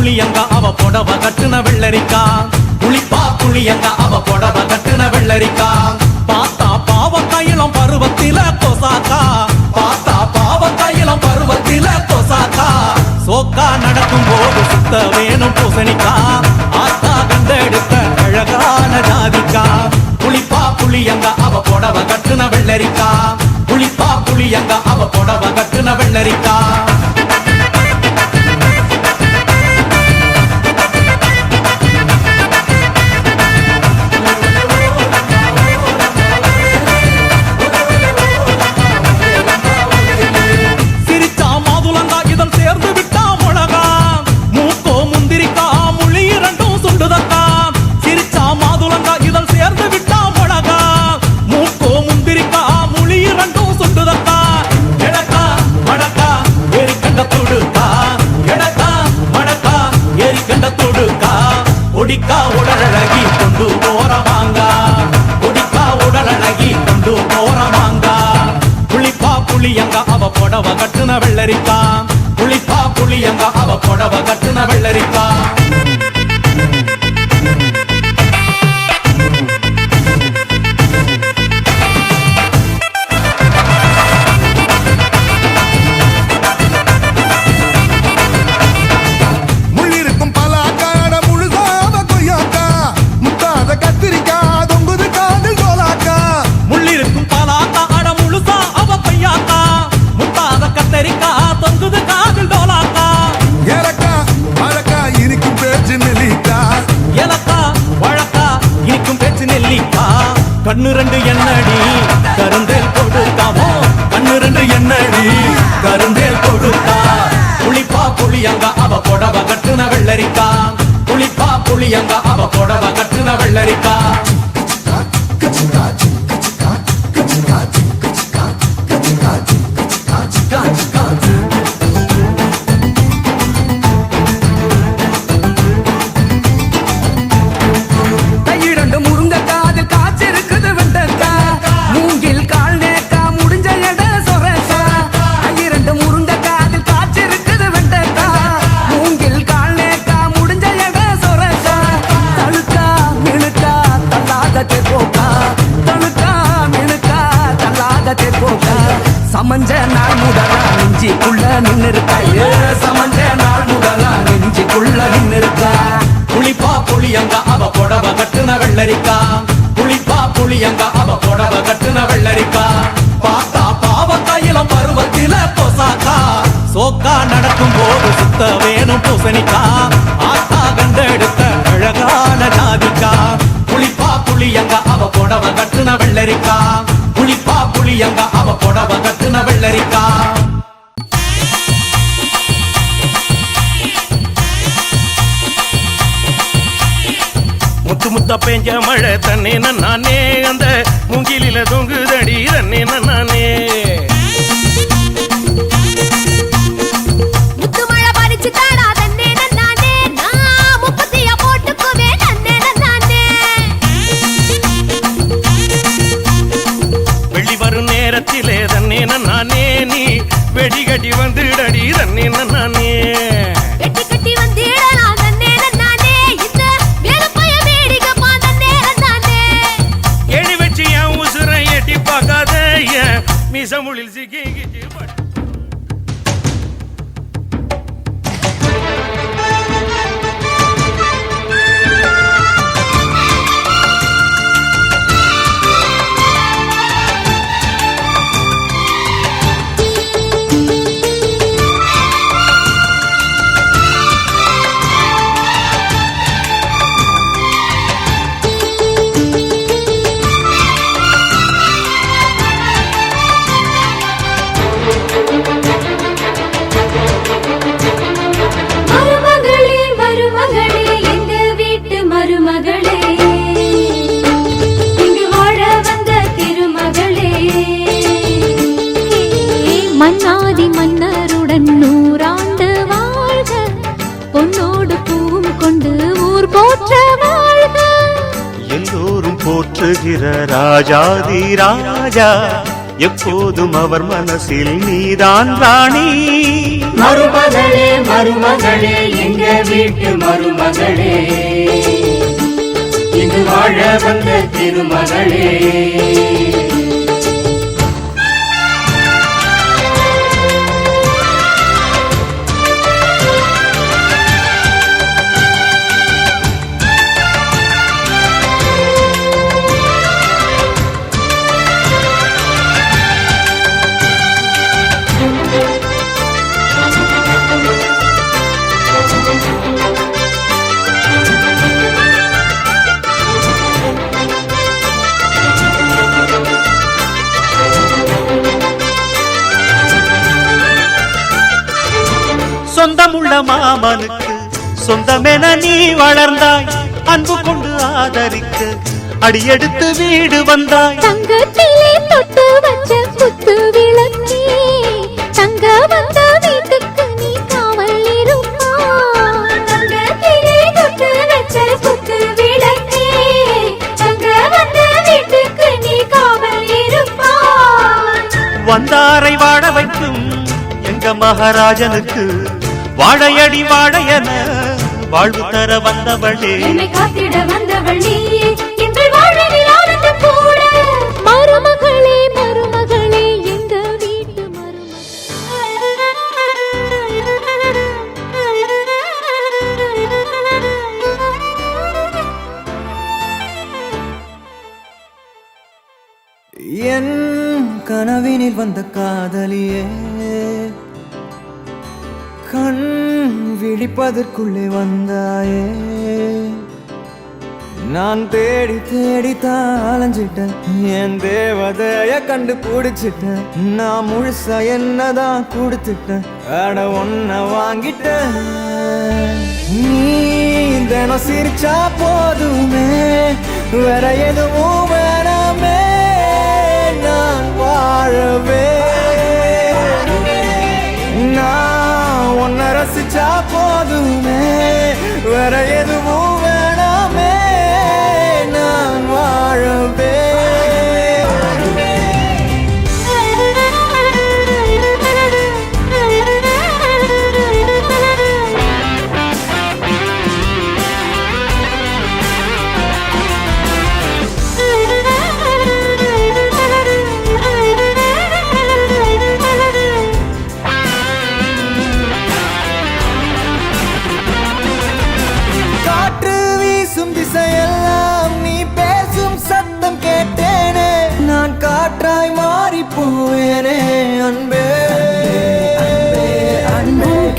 புளியங்க அவ புடவ கட்டுன வெள்ளரிக்கா புளிப்பா புளியங்க அவ புடவ கட்டுன வெள்ளரிக்கா பார்த்தா பாவக்காயிலம் பருவத்தில கொசாக்கா பார்த்தா பாவக்காயிலம் பருவத்தில கொசாக்கா சோக்கா நடக்கும் போது சுத்த வேணும் பூசணிக்கா ஆத்தா கண்டெடுத்த அழகான ஜாதிக்கா புளிப்பா புளியங்க அவ புடவ கட்டுன வெள்ளரிக்கா புளிப்பா புளியங்க அவ புடவ கட்டுன வெள்ளரிக்கா ஒடிக்கா உடலழகி கொண்டு போறவாங்க ஒடிக்கா உடலழகி கொண்டு போறவாங்க புளிப்பா புளியங்க அவ புடவ கட்டுன வெள்ளரிக்கா புளிப்பா புளியங்க அவ புடவ கட்டுன வெள்ளரிக்கா கண்ணு ரெண்டு எண்ணடி கருந்தேல் கொடுக்காமோ கண்ணு ரெண்டு எண்ணடி கருந்தேல் கொடுக்கா புளிப்பா புளியங்க அவ புடவ கட்டுன வெள்ளரிக்கா புளிப்பா புளியங்க அவ புடவ கட்டுன வெள்ளரிக்கா சமஞ்ச நாள் முதலா நெஞ்சிக்குள்ள நின்னு இருக்கா சமஞ்ச நாள் முதலா நெஞ்சிக்குள்ள நின்னு இருக்கா புளிப்பா புளியங்க அவ புடவ கட்டுன வெள்ளரிக்கா புளிப்பா புளியங்க அவ புடவ கட்டுன வெள்ளரிக்கா பார்த்தா பாவக்காயிலம் பருவத்தில கொசாக்கா சோக்கா நடக்கும் போது சுத்த வேணும் பூசணிக்கா ஆத்தா கண்டெடுத்த அழகான ஜாதிக்கா புளிப்பா புளியங்க அவ புடவ கட்டுன வெள்ளரிக்கா புளிப்பா புளியங்க அவ புடவ கட்டுன வெள்ளரிக்கா முத்து முத்தா பெஞ்ச மழை தண்ணே நானே அந்த மூங்கிலில தொங்குதடி தண்ணே நானே நேரத்திலே தண்ணே நானே நீ வெடிகட்டி வந்துடடி தண்ணே நானே கட்டி வந்திடலாம் தன்னே நானே இந்த வேலப்பைய வேடிக்கை தன்னே நானே எடி வச்சு என் உசுரை எட்டி பார்க்காத மிசமுளில் சிக்கிச்சு மன்னாதி மன்னருடன் நூறாண்டு வாழ்க பொன்னோடு பூவும் கொண்டு ஊர் போற்ற வாழ்க எல்லோரும் போற்றுகிற ராஜாதி ராஜா எப்போதும் அவர் மனசில் நீதான் ராணி. மருமகளே மருமகளே எங்க வீட்டு மருமகளே, இங்கு வாழ வந்த திருமகளே. சொந்தமுள்ள மாமனுக்கு சொந்தமென நீ வளர்ந்தாய். அன்பு கொண்டு ஆதரிக்க அடியெடுத்து வீடு வந்தாய். தங்கத்திலே தொட்டு வச்ச குத்து விளக்கே, தங்க வந்த வீட்டுக்கு நீ காவல் இருப்பாய். தங்கத்திலே தொட்டு வச்ச குத்து விளக்கே, தங்க வந்த வீட்டுக்கு நீ காவல் இருப்பாய். வந்தாரை வாழ வைக்கும் எங்க மகாராஜனுக்கு வாழையடி வாழையன வாழ்வு தர வந்தவளே. என்னை காத்திட வந்தவள் நீயே, எங்கள் வாழ்வில் ஆனந்தம் கூட. மருமகளே மருமகளே எங்க வீட்டு என் கனவினில் வந்த காதலியே, கண் விழிப்பதற்குள்ளே வந்தாயே. நான் தேடி தேடி தாளஞ்சிட்டேன், என் தேவதைய கண்டுபிடிச்சிட்டேன். நான் முழுசா என்னதான் கொடுத்துட்டேன், அட ஒன்ன வாங்கிட்டேன். நீ தினம் சிரிச்சா போதுமே, வேற எதுவும் வேணாமே, நான் வாழவே. நான் உன்னை ரசிச்சா போதுமே, வேற எதுவும் வேணாமே, நான் வாழவே. காற்றாய் மாறி போவேனே அன்பே,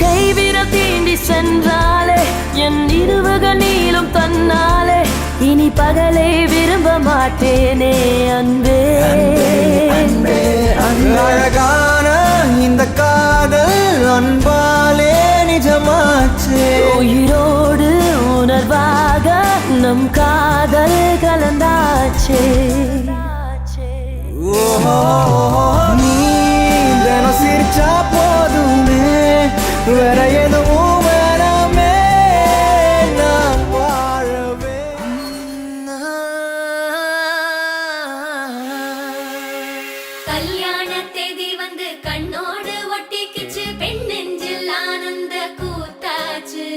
கைவிரல் தீண்டி சென்றாலே என் இருவக நீளும் தன்னாலே, இனி பகலை விரும்ப மாட்டேனே அன்பே. அழகான இந்த காதல் அன்பாலே நிஜமாச்சே, உயிரோடு உணர்வாக நம் காதல் கலந்தாச்சே. நீ தினம் சிரிச்சா போதுமே, வேற எதுவும் வேணாமே, நான் வாழவே. கல்யாண தேதி வந்து கண்ணோடு ஒட்டிக்கிச்சு, பெண் நெஞ்சில் ஆனந்த கூத்தாச்சு.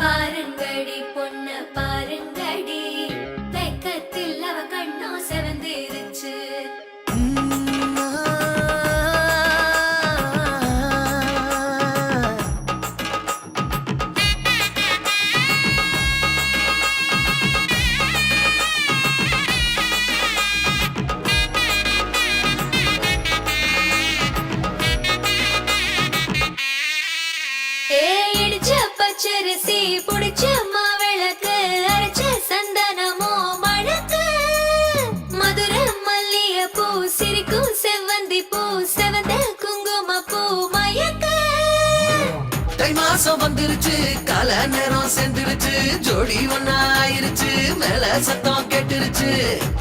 பாருங்கடி பொண்ண பாருங்கடி, வெக்கத்தில் அவ கண்ணோ செவந்திருச்சு. பச்சரிசி புடிச்ச மாவிளக்கு, அரைச்ச சந்தனமோ மணக்கு. மதுர மல்லிய பூ சிரிக்கும் செவ்வந்தி பூ, செவந்த குங்கும பூ மயக்க. தை மாசம் வந்துருச்சு, கால நேரம் சேர்ந்துருச்சு, ஜோடி ஒன்னா ஆயிருச்சு, மேல சத்தம் கேட்டுருச்சு.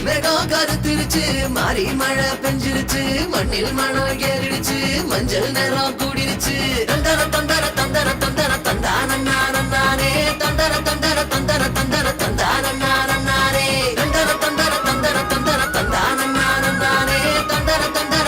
மேகம் கருத்துருச்சு, மாறி மழை பெஞ்சிருச்சு, மண்ணில் மணம் ஏறிடுச்சு, மஞ்சள் நேரம் கூடிருச்சு. தந்தர தந்தர தந்தர தந்தர தந்தானே, தந்தர தந்தர தந்தர தந்தர தந்தானே, தந்தர தந்தர தந்தர தந்தர தந்தானே, தந்தர தந்தர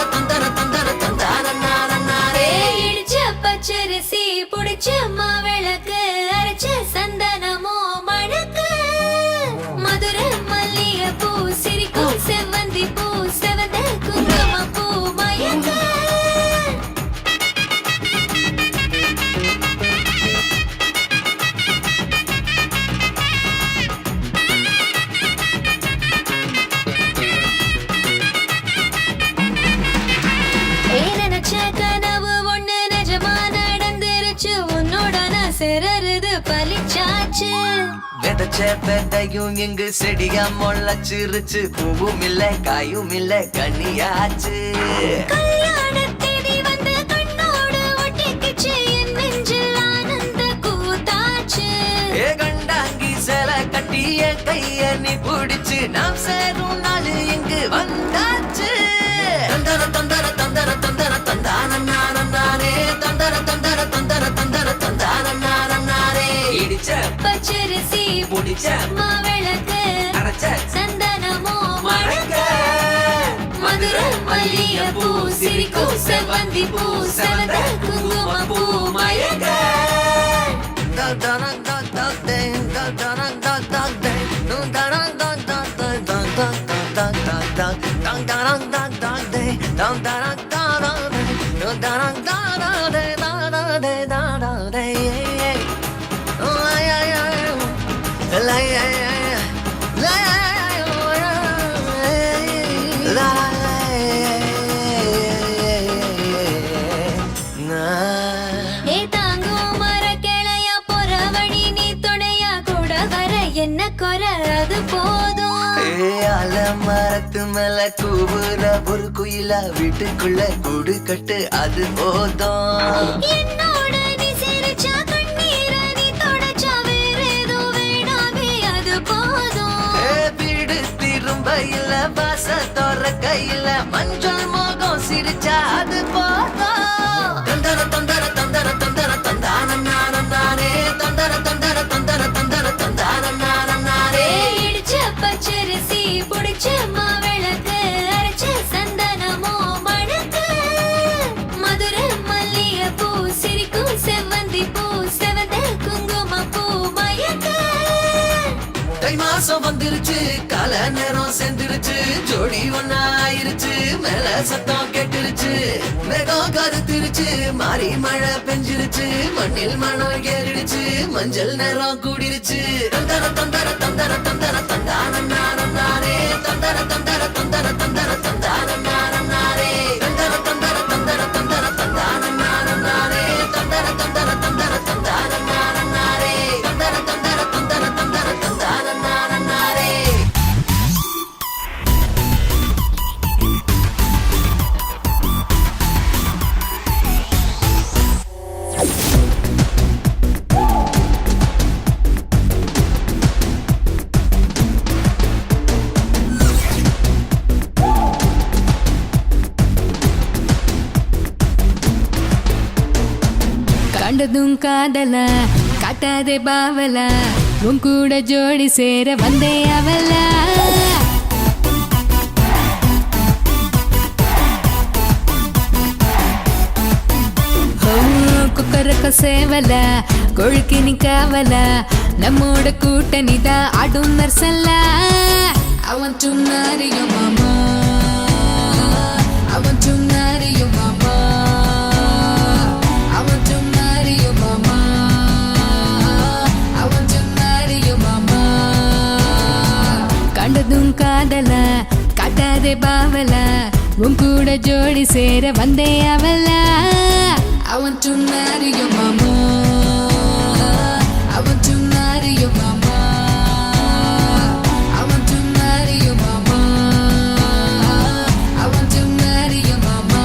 பூத்தாச்சு. விதைச்ச விதையும் இங்கு செடியா முளைச்சிருச்சு. பூவும் இல்ல காயும் இல்ல கனியாச்சு. கல்யாண தேதி வந்து கண்ணோடு ஒட்டிக்கிச்சு. என் நெஞ்சில் ஆனந்த கூத்தாச்சு. ஏ கண்டாங்கி சேலை கட்டி என் கைய நீ பிடிச்சு. நாம் சேரும் நாள் இங்கு வந்தாச்சு. தந்தர தந்தர தந்தர தந்தர தந்தான நானே. தந்தர தந்தர தந்தர தந்தர தந்தான நானே. இடிச்ச பச்சரிசி முடிச்ச மாவிளக்கு அரைச்ச சந்தனமோ மணக்க. மதுர மல்லிய பூ சிரிக்கும் செவ்வந்தி பூ செவந்த குங்கும பூ மயக்க. ஏ தாங்கும் மர கிளையா போற வழி நீ துணையா கூட வர என்ன குறை அது போதும். மரத்து மேல கூவுற ஒரு குயிலா வீட்டுக்குள்ள கூடு கட்டு அது போதும். என்னோட நீ சிரிச்சா கண்ணீர நீ தொடச்சா வேற ஏதோ வேணாமே அது போதும். வீடு திரும்ப இல்ல வாச தோற கையில மஞ்சள் மோகம் சிரிச்சா அது போதும். தந்தர தந்தர தந்தர தந்தர தந்தான நானே. தந்தர தந்தர தந்தர தந்தர தந்தான நானே. இடிச்ச பச்சரிசி புடிச்ச மாவிளக்கு அரைச்ச சந்தனமோ மணக்கு. மதுர மல்லிய பூ சிரிக்கும் செவ்வந்தி பூ செவந்த குங்கும பூ மயக்க. தை மாசம் வந்துருச்சு கால நேரம் செந்துருச்சு. ஜோடி ஒன்னா ஆயிருச்சு மேல சத்தம் கேட்டுருச்சு. மேகம் கருத்துருச்சு மாறி மழை பெஞ்சிருச்சு. மண்ணில் மணம் ஏறிடுச்சு மஞ்சள் நேரம் கூடிருச்சு. தந்தர தந்தர தந்தர தந்தர தந்தான நானே. தந்தர தந்தர தந்தர தந்தர தந்தான நானே. தந்தர தந்தர தந்தர தந்தர தந்தான நானே. தந்தர தந்தர தந்தர தந்தான நானே. தந்தர தந்தர தந்தர தந்தர தந்தான நானே. கண்டதும் காதல காட்டாதே பாவல உன் கூட ஜோடி சேர வந்தே அவல. குக்கரக்க சேவல கொழுக்கி நிக்காவல நம்மோட கூட்டணிதான் ஆடும் நர்சல்ல. I want to marry your mama. I want to marry your mama. I want to marry your mama. I want to marry your mama. கண்டதும் காதல காட்டாதே பாவல உன் கூட ஜோடி சேர வந்தே அவல. I want to marry your mama. I want to marry your mama. I want to marry your mama. I want to marry your mama.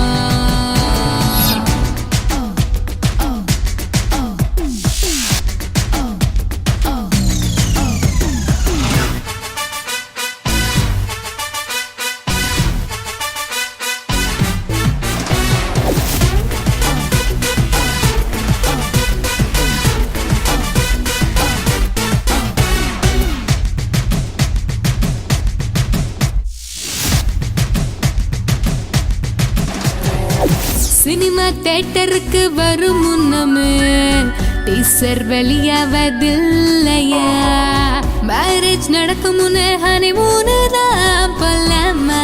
Cinema தியேட்டருக்கு வரும் முன்னமே teaser வெளியாவதில்லையா? Marriage நடக்கும் முன்னே ஹனிமூனு தான் போலாமா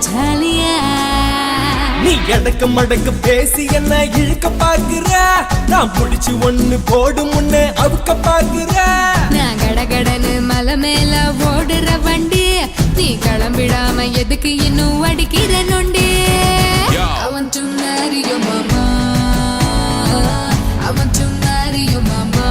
ஜாலியா? நீ எடக்கு மடக்கு பேசி என்ன இழுக்க பாக்குற, நான் புடிச்சு ஒண்ணு போடும் முன்னே அவுக்க பாக்குற. நான் கடகடன்னு மலை மேல ஓடுற வண்டி, நீ கிளம்பிடாம எதுக்கு இன்னும் அடிக்கிற நொண்டி? I want to marry your mama. I want to marry your mama.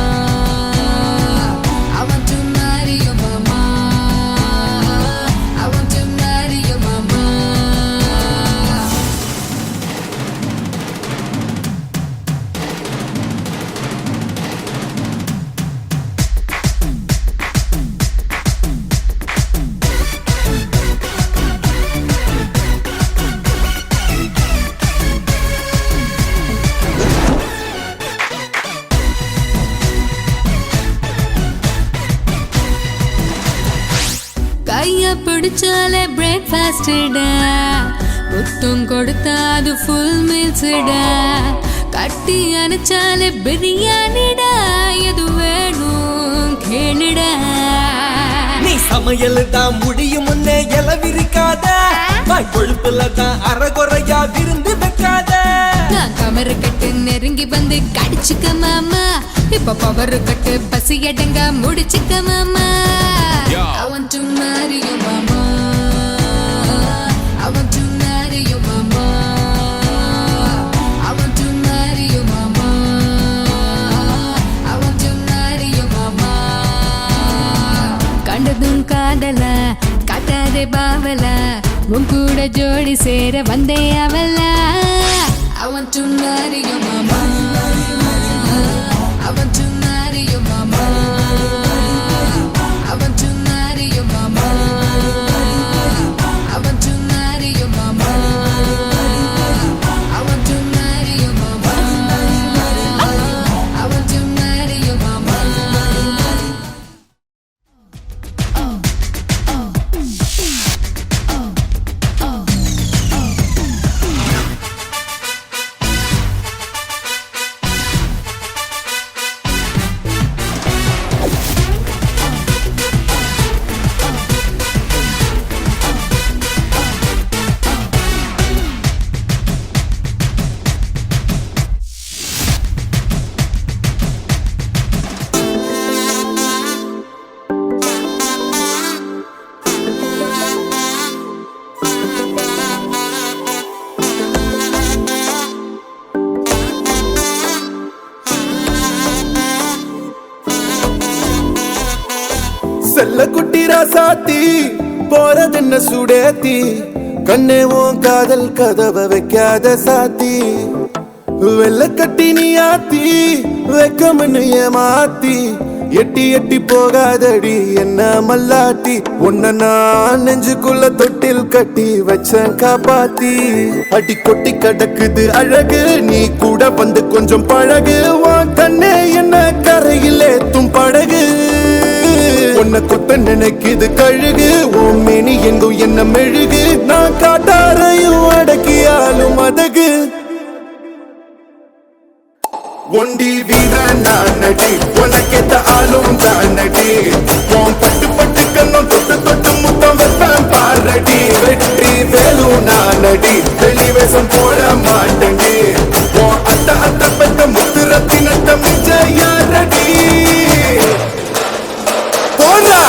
பிரேக்ஃபாஸ்டா, முத்தம் கொடுத்தா அது ஃபுல் மீல்ஸ்டா, கட்டி அணைச்சாலே பிரியாணிடா, எது வேணும் கேளுடா. நீ சமையல் தான் முடியும் முன்னே இலவிருக்காத, வாய் கொழுப்புல தான் அறகுறையா விருந்து வைக்காத. நான் கமரு கட்டு நெருங்கி வந்து கடிச்சுக்க மாமா, இப்ப பவரு கட்டு பசி அடங்க முடிச்சுக்க மாமா. I want to marry you mama, I want to marry you mama, I want to marry you mama, I want to marry you mama. கண்டதும் காதல காட்டாதே பாவல, உன் கூட ஜோடி சேர வந்தே அவள. I want to marry you mama, I want to marry you mama, I want to marry you mama, I want to marry you mama, I want to marry you mama, I want to marry you mama. செல்ல குட்டி ராசாத்தி போறதென்ன சுடேத்தி, கண்ணே உன் காதல் கதவை வைக்காத சாத்தி, வெள்ள கட்டி நீ ஆத்தி வெக்கமன்னு ஏமாத்தி, எட்டி எட்டி போகாதடி என்ன மல்லாட்டி, உன்ன நான் நெஞ்சுக்குள்ள தொட்டில் கட்டி வச்சேன் காப்பாத்தி. அடி கொட்டி கடக்குது அழகு, நீ கூட வந்து கொஞ்சம் பழகு, உன் கண்ணே என்ன கரையில் ஏத்தும் படகு, உன்னை கொத்த நினைக்குது கழுகு, உன் மேனி எங்கும் என்ன மெழுகு, நான் காட்டாரையும் அடக்கியாலும் அதகு. ஒண்டி வீர நான் நடி, உனக்கேத்த ஆளும் தான் நடி, உன் பட்டு பட்டு கண்ணும் தொட்டு தொட்டு முத்தம் வைப்பேன் பாரடி, வெற்றி வேலும் நான் நடி, வெளிவேசம் போட மாட்டேன், உன் அத்த அத்த பெத்த முத்து ரத்தினத்த மிச்ச யாரடி. போடா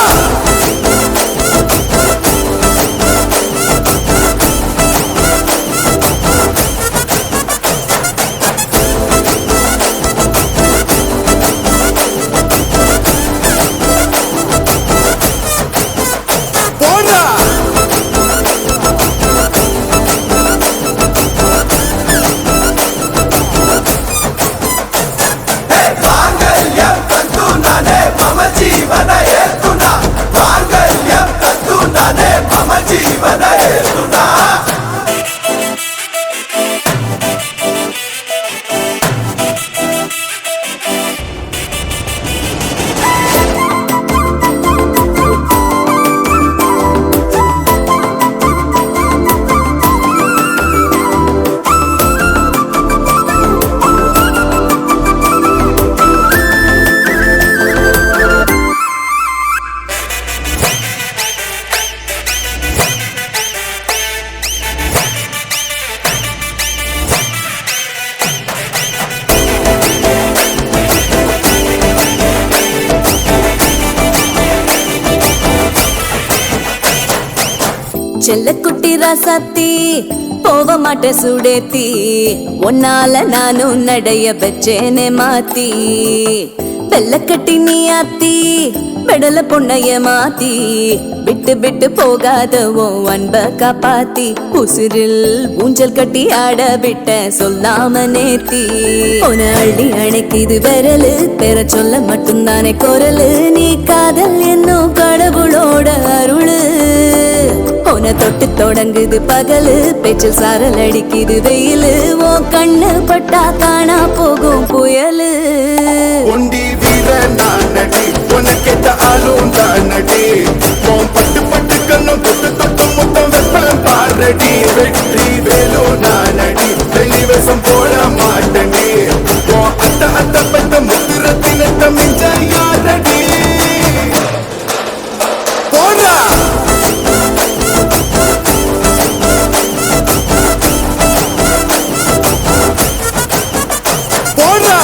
செல்ல குட்டி ராசாத்தி போக மாட்ட சுடேத்தி, உன்னால நானும் நடைய வச்சேனே மாத்தி, வெள்ள கட்டி நீ ஆத்தி பெடல பொண்ணைய மாத்தி, விட்டு விட்டு போகாதவோ அன்ப காப்பாத்தி, உசிரில் ஊஞ்சல் கட்டி ஆட விட்ட சொல்லாம நேத்தி, உன அள்ளி அணைக்குது விரலு, பெற சொல்ல மட்டும்தானே குரலு, நீ காதல் என்னும் கடவுளோட அருளு, உன தொட்டு தொடங்குது பகலு, பேச்சில் சாரல் அடிக்குது வெயிலு, ஓ கண்ணு பட்டா காணா போகும் புயலு. ஒண்டி வீர நான் நடி, உனக்கேத்த ஆளும் தான் நடி, உன் பட்டு பட்டு கண்ணு கண்ணம் தொட்டு தொட்டு முத்தம் வைப்பேன் பாரடி வெற்றி வேலு நானடி வெளிவேசம் போட மாட்டடி அத்த அத்த பெத்த முத்திரத்தினத்த மிஞ்ச யாரடி போடா போடா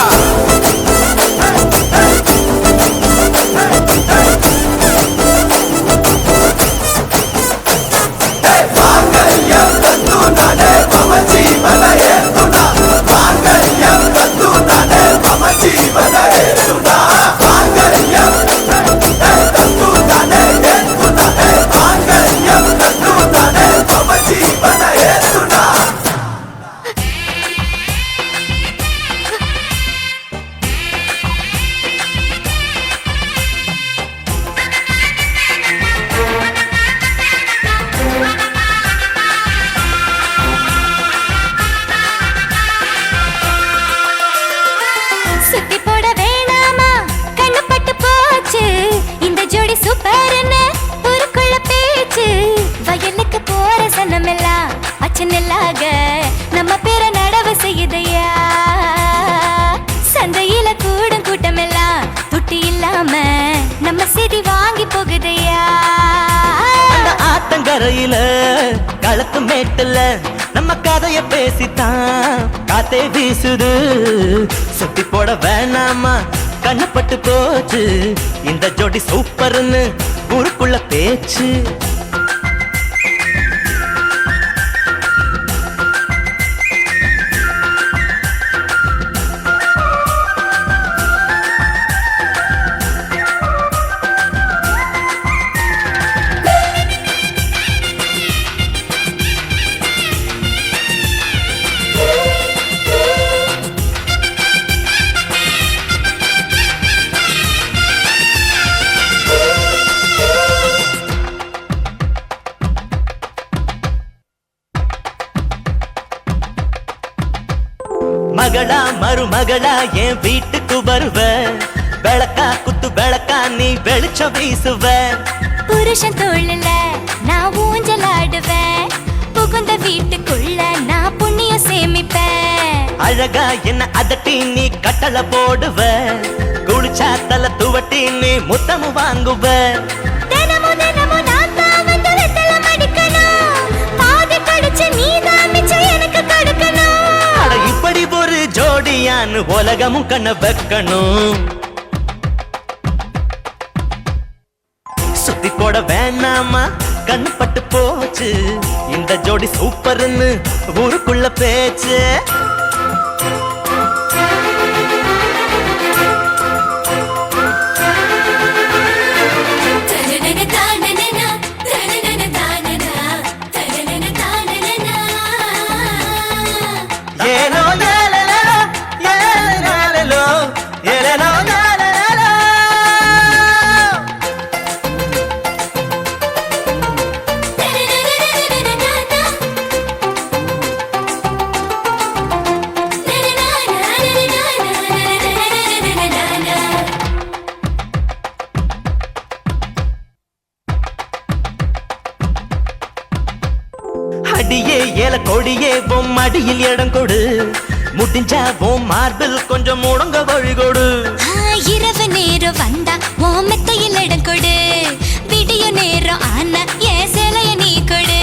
சுத்தி போட வேணாமா கண்ணு பட்டு போச்சு இந்த ஜோடி சூப்பர்னு ஊருக்குள்ள பேச்சு வயலுக்கு போற சனமெல்லாம் அச்சனல்லாக நம்ம பேர நடவு செய்யுதையா சந்தையில கூடும் கூட்டமெல்லாம் துட்டி இல்லாம நம்ம செய்தி வாங்கி போகுதையா அந்த ஆத்தங்கரையில களத்து மேட்டுல நம்ம கதைய பேசித்தான் காத்தே வீசுது சுத்தி போட வேணாமா கண்ணு பட்டு போச்சு இந்த ஜோடி சூப்பர்னு ஊருக்குள்ள பேச்சு மகளா மருமகளா என் வீட்டுக்கு வருவ விளக்கா குத்து விளக்கா நீ வெளிச்சம் வீசுவ புருஷன் தோழல நான் ஊஞ்சலாடுவேன் புகுந்த வீட்டுக்குள்ள நான் புண்ணியம் சேமிப்பேன் அழகா என்ன அதட்டி நீ கட்டளை போடுவ குளிச்சா தலை துவட்டி நீ முத்தமும் வாங்குவ தினமும் தினமும் நான் தான் வந்து வெத்தலை மடிக்கணும் பாதி கடிச்சு நீ தான் மிச்சம் எனக்கு கொடுக்கணும் அட இப்படி ஒரு ஜோடியான்னு உலகமும் கண்ண வைக்கணும் சுத்தி போட வேணாமா கண்ணு பட்டு போச்சு இந்த ஜோடி சூப்பர்னு ஊருக்குள்ள பேச்சு ஏலோ ஏலலோ ஏலலோ ஏலலோ ஏலலோ அடியே ஏல கொடியே உன் மடியில் இடம் கொடு முடிஞ்சா உன் மார்பில் கொஞ்சம் முடங்க வழி கொடு இரவு நேரம் வந்தா உன் மெத்தையில் இடம் கொடு விடிய நேரம் ஆனா என் சேலைய நீ கொடு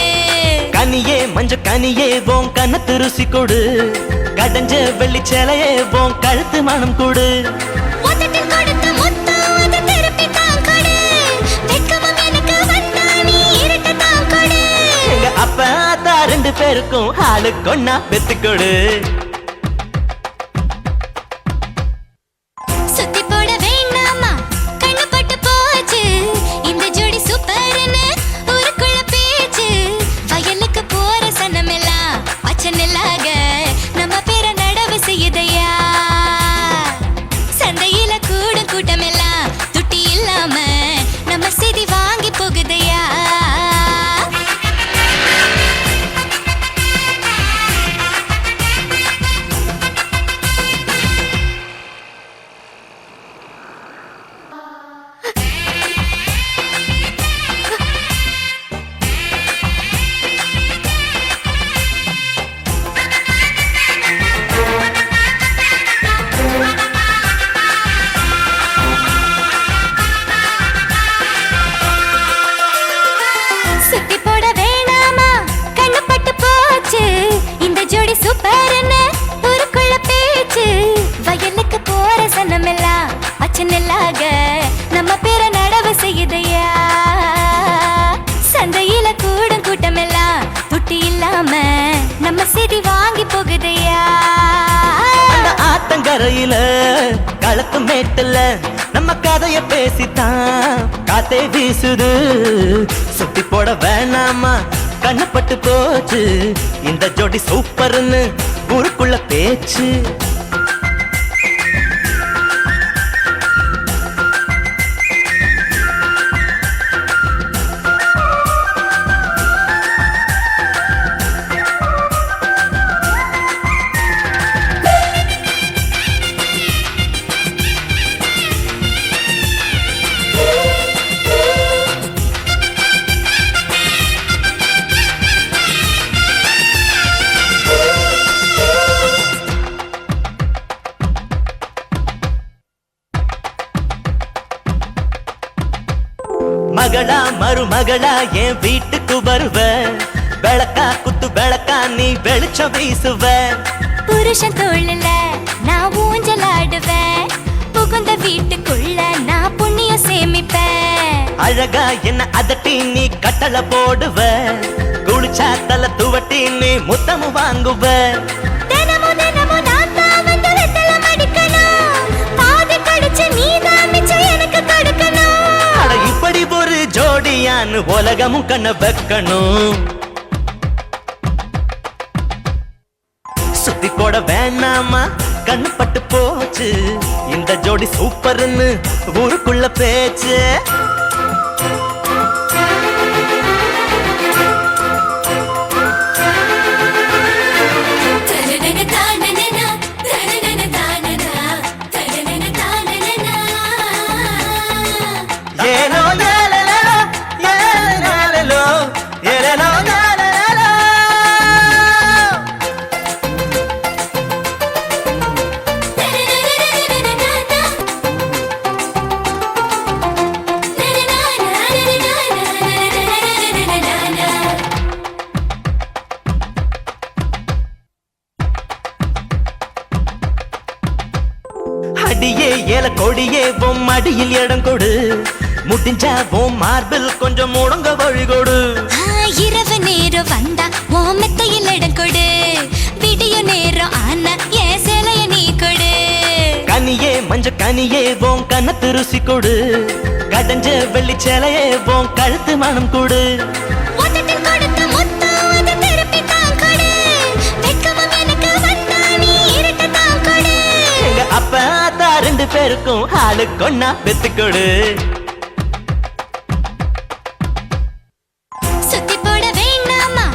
கனியே மஞ்ச கனியே உன் கண்ணத்து ருசி கொடு கடைஞ்ச வெள்ளி சேலையே உன் கழுத்து மனம் கொடு மொத்தத்தில் கொடுத்த முத்தம் அதை திருப்பி தான் கொடு வெட்கமும் எனக்கு வந்தா நீ இருட்ட தான் கொடு எங்க அப்பா அத்தா ரெண்டு பேருக்கும் ஆளுக்கு ஒண்ணா பெத்து கொடு சுத்தி போட வேணாமா கண்ணு பட்டு போச்சு இந்த ஜோடி சூப்பர்னு ஊருக்குள்ள பேச்சு வயலுக்கு போற சனமெல்லாம் அச்சனல்லாக நம்ம பேர நடவு செய்யுதையா சந்தையில கூடும் கூட்டமெல்லாம் துட்டி இல்லாம நம்ம செய்தி வாங்கி போகுதையா கரையில களத்து மேட்டுல நம்ம கதைய பேசித்தான் காத்தே வீசுது. சுத்தி போட வேணாமா கண்ணப்பட்டு போச்சு, இந்த ஜோடி சூப்பர்னு ஊருக்குள்ள பேச்சு. மகளா மருமகளா என் வீட்டுக்கு வருவ, விளக்கா குத்து விளக்கா நீ வெளிச்சம் வீசுவ. புருஷன் தோழல நான் ஊஞ்சலாடுவேன், புகுந்த வீட்டுக்குள்ள நான் புண்ணியம் சேமிப்பேன். அழகா என்ன அதட்டி நீ கட்டளை போடுவ, குளிச்சா தலை துவட்டி நீ முத்தமும் வாங்குவ. தினமும் தினமும் நான் தான் வந்து வெத்தலை மடிக்கணும், பாதி கடிச்சு நீ தான் மிச்சம் எனக்கு கொடுக்கணும். அட இப்படி ஒரு ஜோடியான்னு உலகமும் கண்ண வைக்கணும். சுத்தி போட வேணாமா கண்ணு பட்டு போச்சு, இந்த ஜோடி சூப்பர்னு ஊருக்குள்ள பேச்சு. ஏனோ ஏலலோ, ஏலலோ, ஏலலோ, ஏலலோ. அடியே ஏல கொடியே உன் மடியில் இடம் கொடு, முடிஞ்சா உன் மார்பில் கொஞ்சம் முடங்க வழி கொடு. இரவு நேரம் வந்தா உன் மெத்தையில் இடம் கொடு, விடிய நேரம் ஆனா என் சேலைய நீ கொடு. கனியே மஞ்ச கனியே உன் கண்ணத்து ருசி கொடு, கடைஞ்ச வெள்ளி சேலையே உன் கழுத்து மனம் கொடு. உதட்டில் கொடுத்த முத்தம் அதை திருப்பி தான் கொடு, வெட்கமும் எனக்கு வந்தா நீ இருட்டு தான் கொடு. எங்க அப்பா அத்தா ரெண்டு பேருக்கும் ஆளுக்கு ஒண்ணா பெத்து கொடு. சுத்தி போட வேணாமா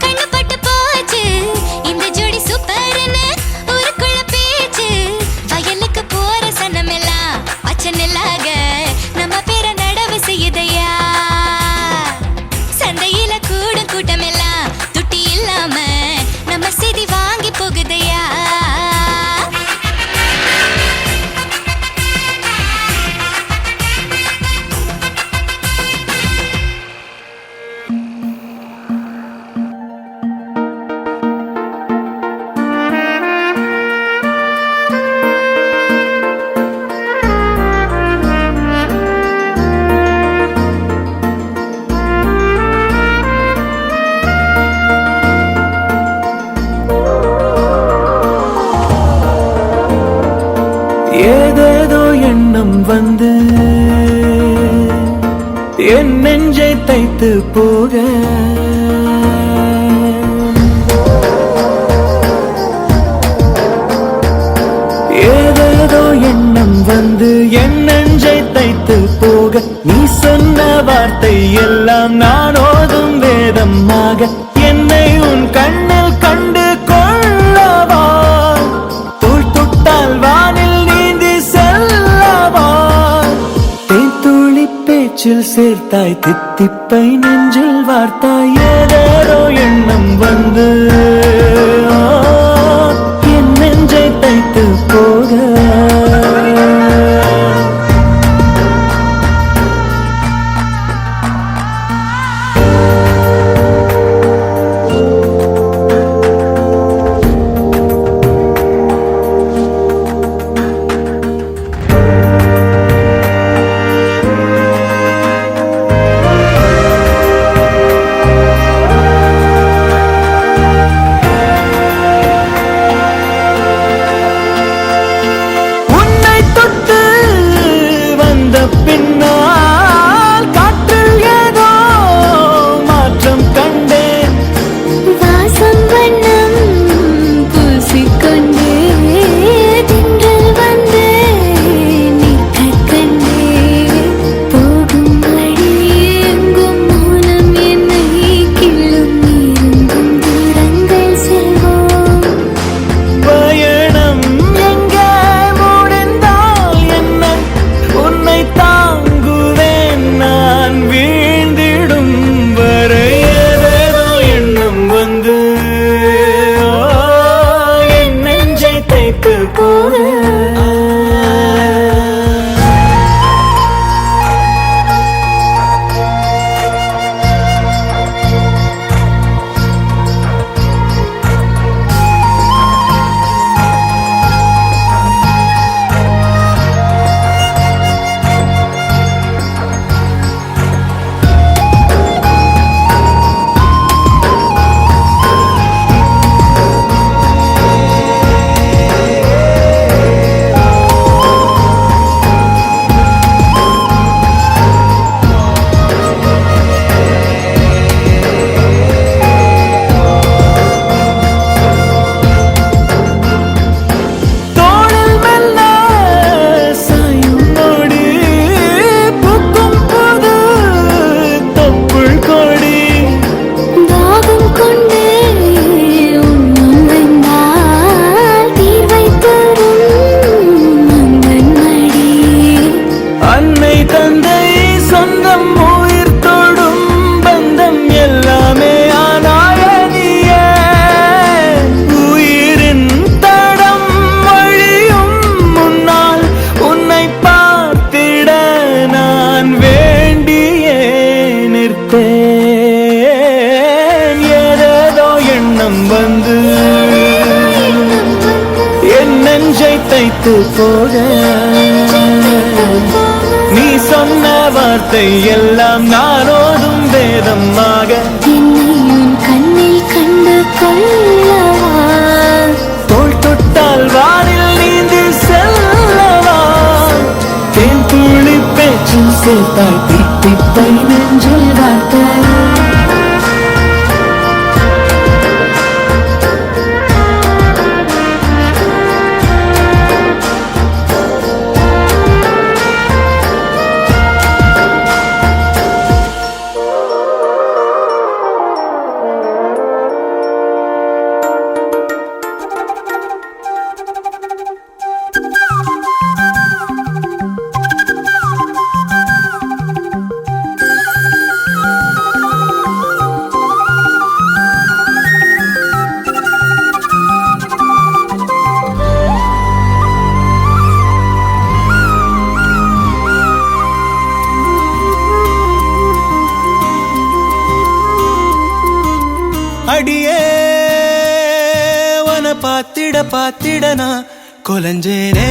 கண்ணு பட்டு போச்சு, இந்த ஜோடி சூப்பர்னு ஊருக்குள்ள பேச்சு. வயலுக்கு போற சனமெல்லாம் பச்சை நெல்லாக நம்ம பேர நடவு செய்யுதையா, சந்தையில கூடும் கூட்டமெல்லாம் துட்டி இல்லாம நம்ம செய்தி வாங்கி போகுதையா. ஏதேதோ எண்ணம் வந்து என் நெஞ்சை தைத்து போக, ஏதேதோ எண்ணம் வந்து என் நெஞ்சை தைத்து போக, நீ சொன்ன வார்த்தை எல்லாம் நான் ஓதும் வேதமாக, என்னை உன் கண்ணில் கண்டு கொள்ளவா, தோள் தொட்டால் வானில் நீந்தி செல்லவா, தேன்துளி பேச்சில் சேர்த்தாய் தித்திப்பை நெஞ்சில் வார்த்தாய், ஏதேதோ எண்ணம் வந்து என் நெஞ்சை தைத்து போக. விட்டு போக நீ சொன்ன வார்த்தை எல்லாம் நானோதும் வேதமாக என்னையும் கண்ணில் கண்டு கொள்ளவா தோள் தொட்டால் வானில் நீந்தி செல்லவா தேன் துளி பேச்சில் சேர்த்தாய் திட்டிப்பை நெஞ்சில் வார்த்தை அடியே வன பாத்திட பாத்திட நான் கொலஞ்சேனே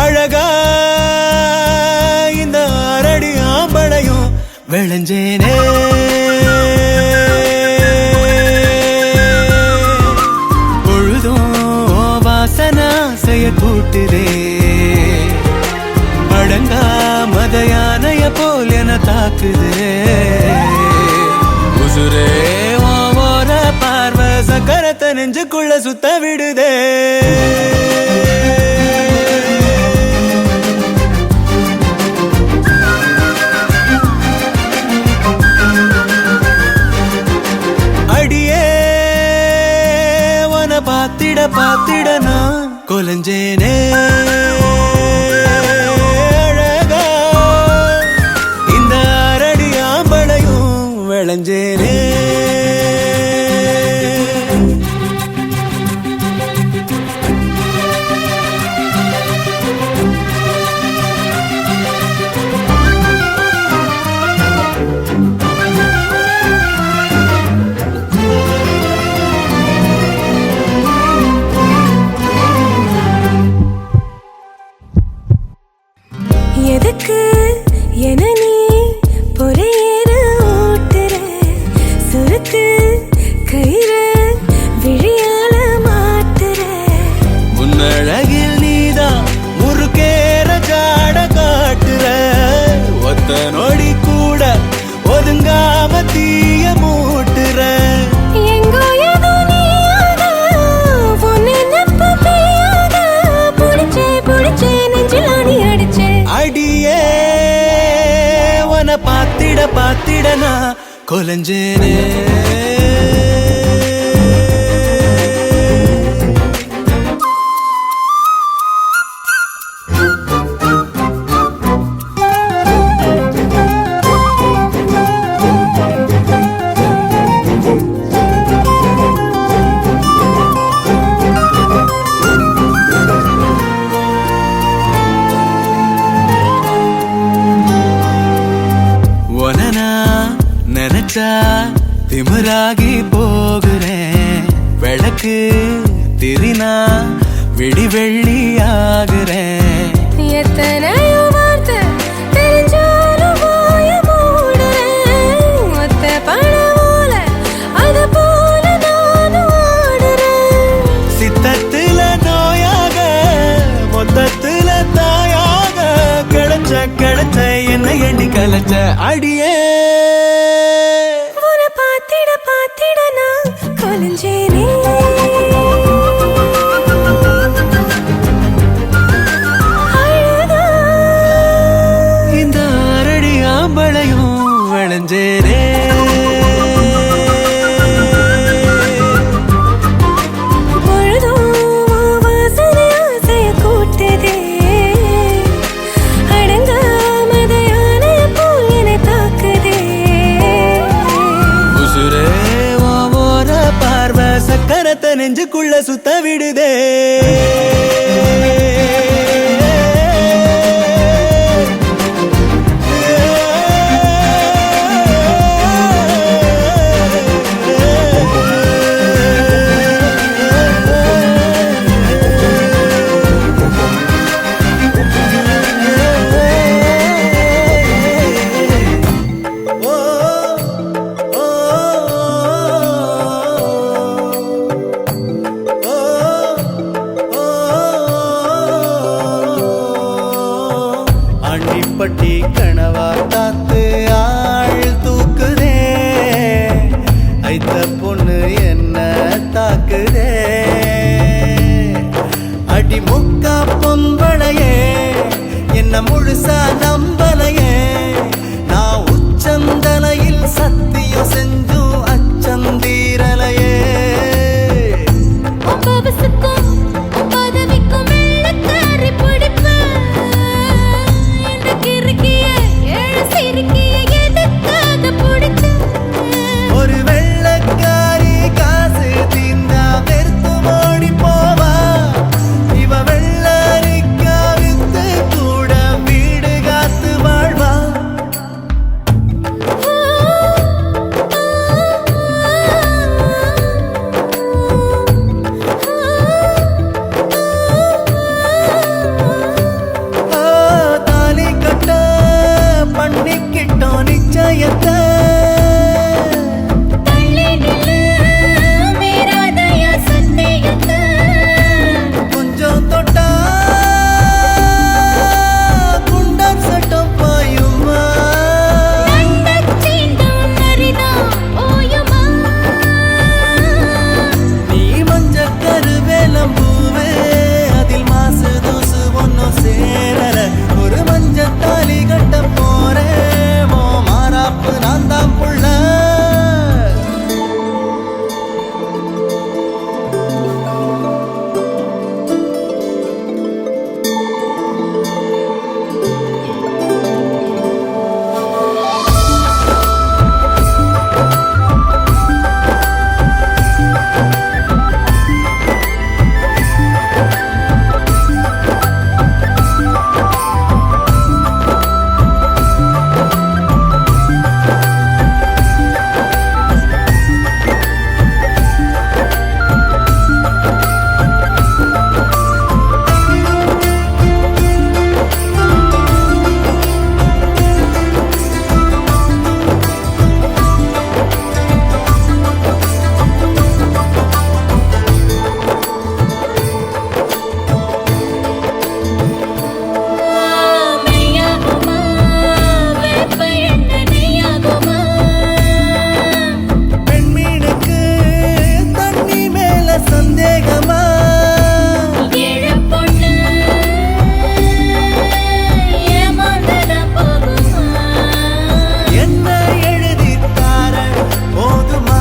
அழகா இந்த அரடி ஆம்பளையும் விளைஞ்சேனே பொழுதும் வாசனா செய்ய கூட்டுதே அடங்கா மத யானைய போல் என தாக்குதே உசுரே ஓர பார்வை சக்கரத்தை நெஞ்சுக்குள்ள சுத்த விடுதே அடியே வன பாத்திட பாத்திட நான் கொலஞ்சேனே விளைஞ்சேனே எதுக்கு என நீ பொறையேற ஊட்டுற சுருக்கு கயிறு விழியால மாட்டுற உன்னழகில் நீதான் முறுக்கேற ஜாட காட்டுற ஒத்த நொடி கூட ஒதுங்காம தீய மூட்டுற எங்கோ ஏதோ நீயாக உன்னை நம்ப பெய்யாக புடிச்சே நெஞ்சில் ஆணி அடிச்சே அடியே வன பாத்திட பாத்திட நான் கொலஞ்சேனே நினைச்சா திமிராகி போகிறேன் விளக்கு திரினா விடி வெள்ளி ஆகுறேன் எத்தனையோ வார்த்தை தெரிஞ்சாலும் வாய மூடுறேன் ஒத்த பணமோல அது போல நானும் ஆடுறேன் சித்தத்துல நோயாக மொத்தத்துல தாயாக கிடைச்ச என்ன எண்ணி கலைச்ச அடியே பாத்திட நான் கொலஞ்சேனே இந்த அரடி ஆம்பளையும் விளைஞ்சேனே பொழுதும் வாசனை ஆசைய கூட்டுதே அடங்காமத யானைய போல் என்னை தாக்குதே உசுரே ஓர பார்வை சக்கரத்தை நெஞ்சுக்குள்ள சுத்த விடுதே முழுசா நம்பலையே நான் உச்சந்தலையில் சத்தியம் செஞ்சும் அச்சந்தீரலையே ஒரு வெள்ளக்காரி காசு தீந்தா வெறுத்து ஓடி போவா இவ வெள்ளரிக்கா வித்து கூட வீடு காத்து வாழ்வா தாலி கட்ட பண்ணிக்கிட்டோம் நிச்சயத்தை கொஞ்சம் தொட்டா குண்டர் சட்டம் பாயுமா நீ மஞ்ச கருவேலம் பூவே அதில் மாசு தூசு ஒன்னும் சேரல ஒரு மஞ்ச தாலி கட்ட போறேன் ஓ மாறாப்பு நான் தான் புள்ள பெண்மீனுக்கு தண்ணி மேல சந்தேகமா என்ன எழுதி தார போதுமா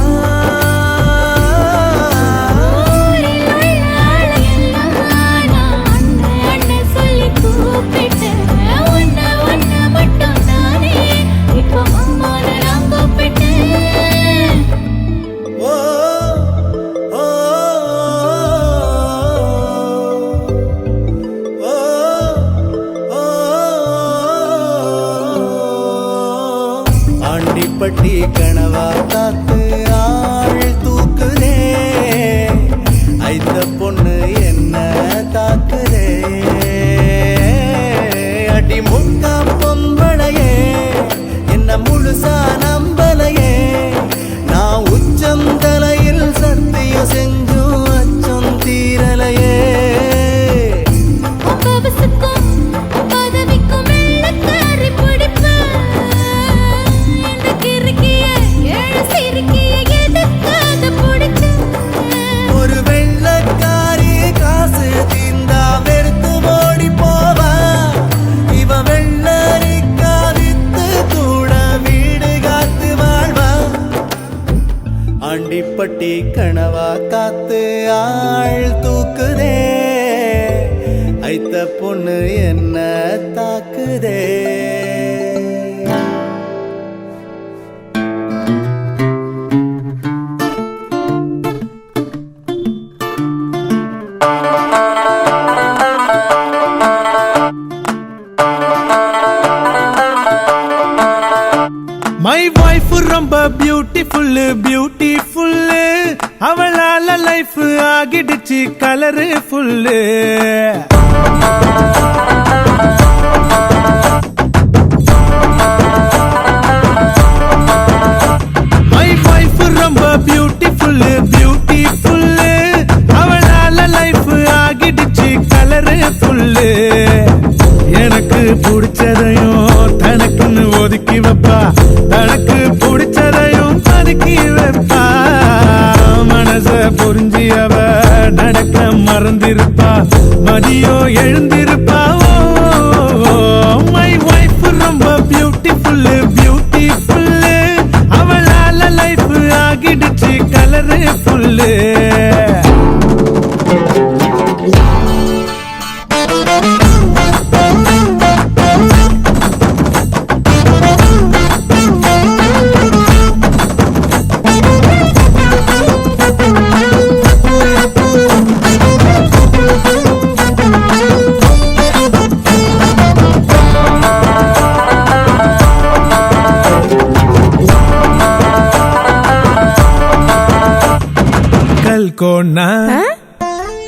ஓ ஓ ஓ ஓ ஆண்டிப்பட்டி கனவா காத்து ஆள் தூக்குதே ஐத்த பொண்ணு என்ன தாக்குதே அடி முக்கா பொம்பளையே என்ன முழுசா நம்பலையே நான் உச்சம் தலையில் சத்தியம் செஞ்சும் அச்சம் தீரலையே ஒரு வெள்ளக்காரி காசு தீந்தா வெறுத்து ஓடி போவா இவ வெள்ளரிக்கா வித்து கூட வீடு காத்து வாழ்வா ஆண்டிப்பட்டி கனவா காத்து ஆள் தூக்குதே ஐத்த பொண்ணு என்ன தாக்குதே மை வைஃப் ரொம்ப பியூட்டிஃபுல் பியூட்டிஃபுல் அவளால லைஃப் ஆகிடுச்சு கலரு ஃபுல்லு மை வைஃப் ரொம்ப பியூட்டிஃபுல் பியூட்டிஃபுல் அவளால லைஃப் ஆகிடுச்சு கலரு ஃபுல்லு எனக்கு பிடிச்சதையும் தனக்குன்னு ஒதுக்கி வைப்பா தனக்கு பிடிச்சதையும் பதுக்கி வைப்பா மனச புரிஞ்சி அவ நடக்க மறந்திருப்பா மதியம் எழுந்திருப்பா மை கலரு ஃபுல்லு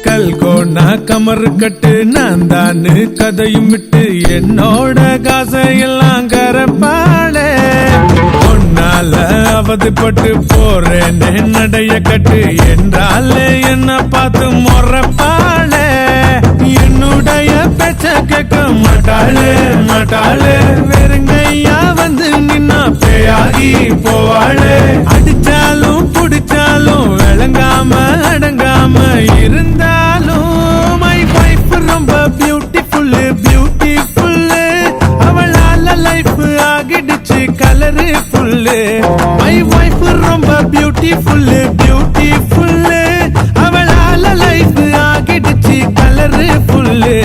கல்கோனா கமரு கட்டு நான் தானு கதையும் விட்டு என்னோட காசையெல்லாம் கரப்பாளே ஒன்னால அவதிப்பட்டு போறேன்னு நடைய கட்டு என்றாலே என்ன பார்த்து மொறப்பாளே என்னுடைய பேச்ச கேட்க மாட்டாளே வெறுங்கையா வந்து நின்னா பேயாகி போவாளே அடிச்சாலும் புடிச்சாலும் விளங்காம அடங்காம இருந்தாலும் மை வைஃப் ரொம்ப பியூட்டிஃபுல் அவளால லைஃப் ஆகிடுச்சு கலரு ஃபுல்லு மை வைஃப் ரொம்ப பியூட்டிஃபுல் அவளால லைஃப் ஆகிடுச்சு கலரு ஃபுல்லு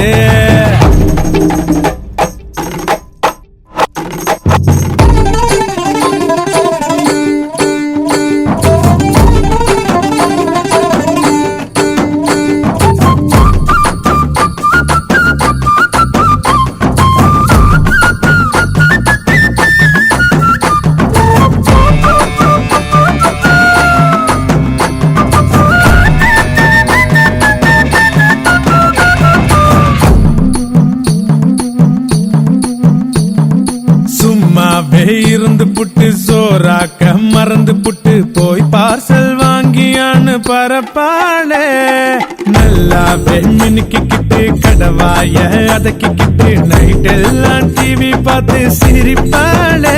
இருந்து புட்டு சோறாக்க மறந்து புட்டு போய் பார்சல் வாங்கியான்னு பரப்பாளே நல்லாவே மினுக்கிட்டு கடவாய அதக்கிட்டு நைட் எல்லாம் டிவி பார்த்து சிரிப்பாளே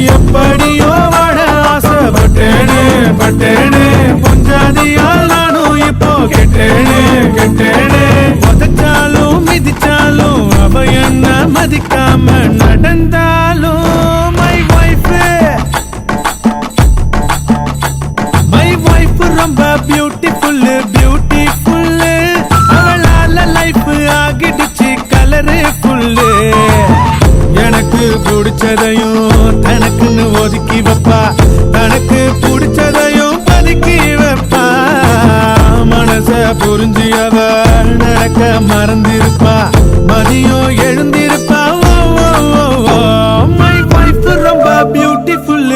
எப்படியோ வாழ ஆசைப்பட்டேனே பொஞ்சாதியால் நானும் இப்போ கெட்டேனே உதச்சாலும் மிதிச்சாலும் அவ என்ன மதிக்காம நடந்தாலும் ரொம்ப பியூட்டிஃபுல் அவளால லைஃப் ஆகிடுச்சு கலரு ஃபுல்லு எனக்கு பிடிச்சதையும் தனக்குன்னு ஒதுக்கி வைப்பா தனக்கு பிடிச்சதையும் பதுக்கி வைப்பா மனச புரிஞ்சு அவ நடக்க மறந்திருப்பா மதியம் எழுந்திருப்பா மை வைஃப் ரொம்ப பியூட்டிஃபுல்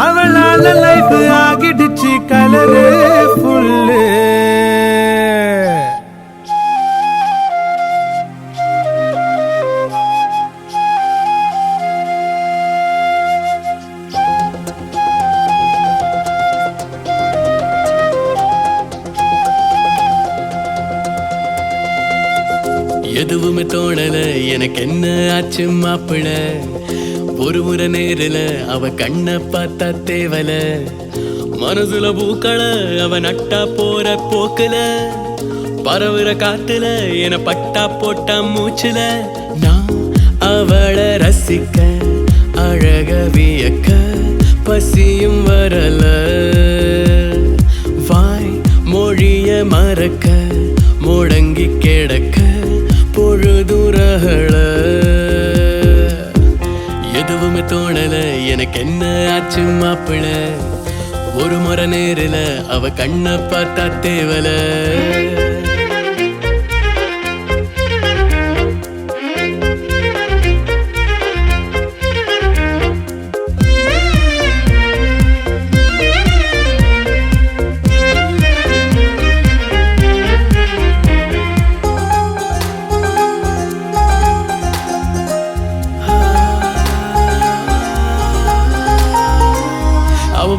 அவளால லைஃப் ஆகிடுச்சு கலரு ஃபுல்லு எதுவுமே தோணல எனக்கு என்ன ஆச்சு மாப்பிள ஒரு முறை நேரில அவ கண்ண பார்த்தா தேவல மனசுல பூக்கள அவ நட்டா போற போக்குல பரவுற காத்துல என பட்டா போட்டா மூச்சுல நான் அவளை ரசிக்க அழக வியக்க பசியும் வரல வாய் மொழிய மறக்க முடங்கி கிடக்க பொழுதுரகள எதுவுமே தோணல எனக்கு என்ன ஆச்சு மாப்பிள ஒரு முறை நேரில அவ கண்ண பார்த்தா தேவல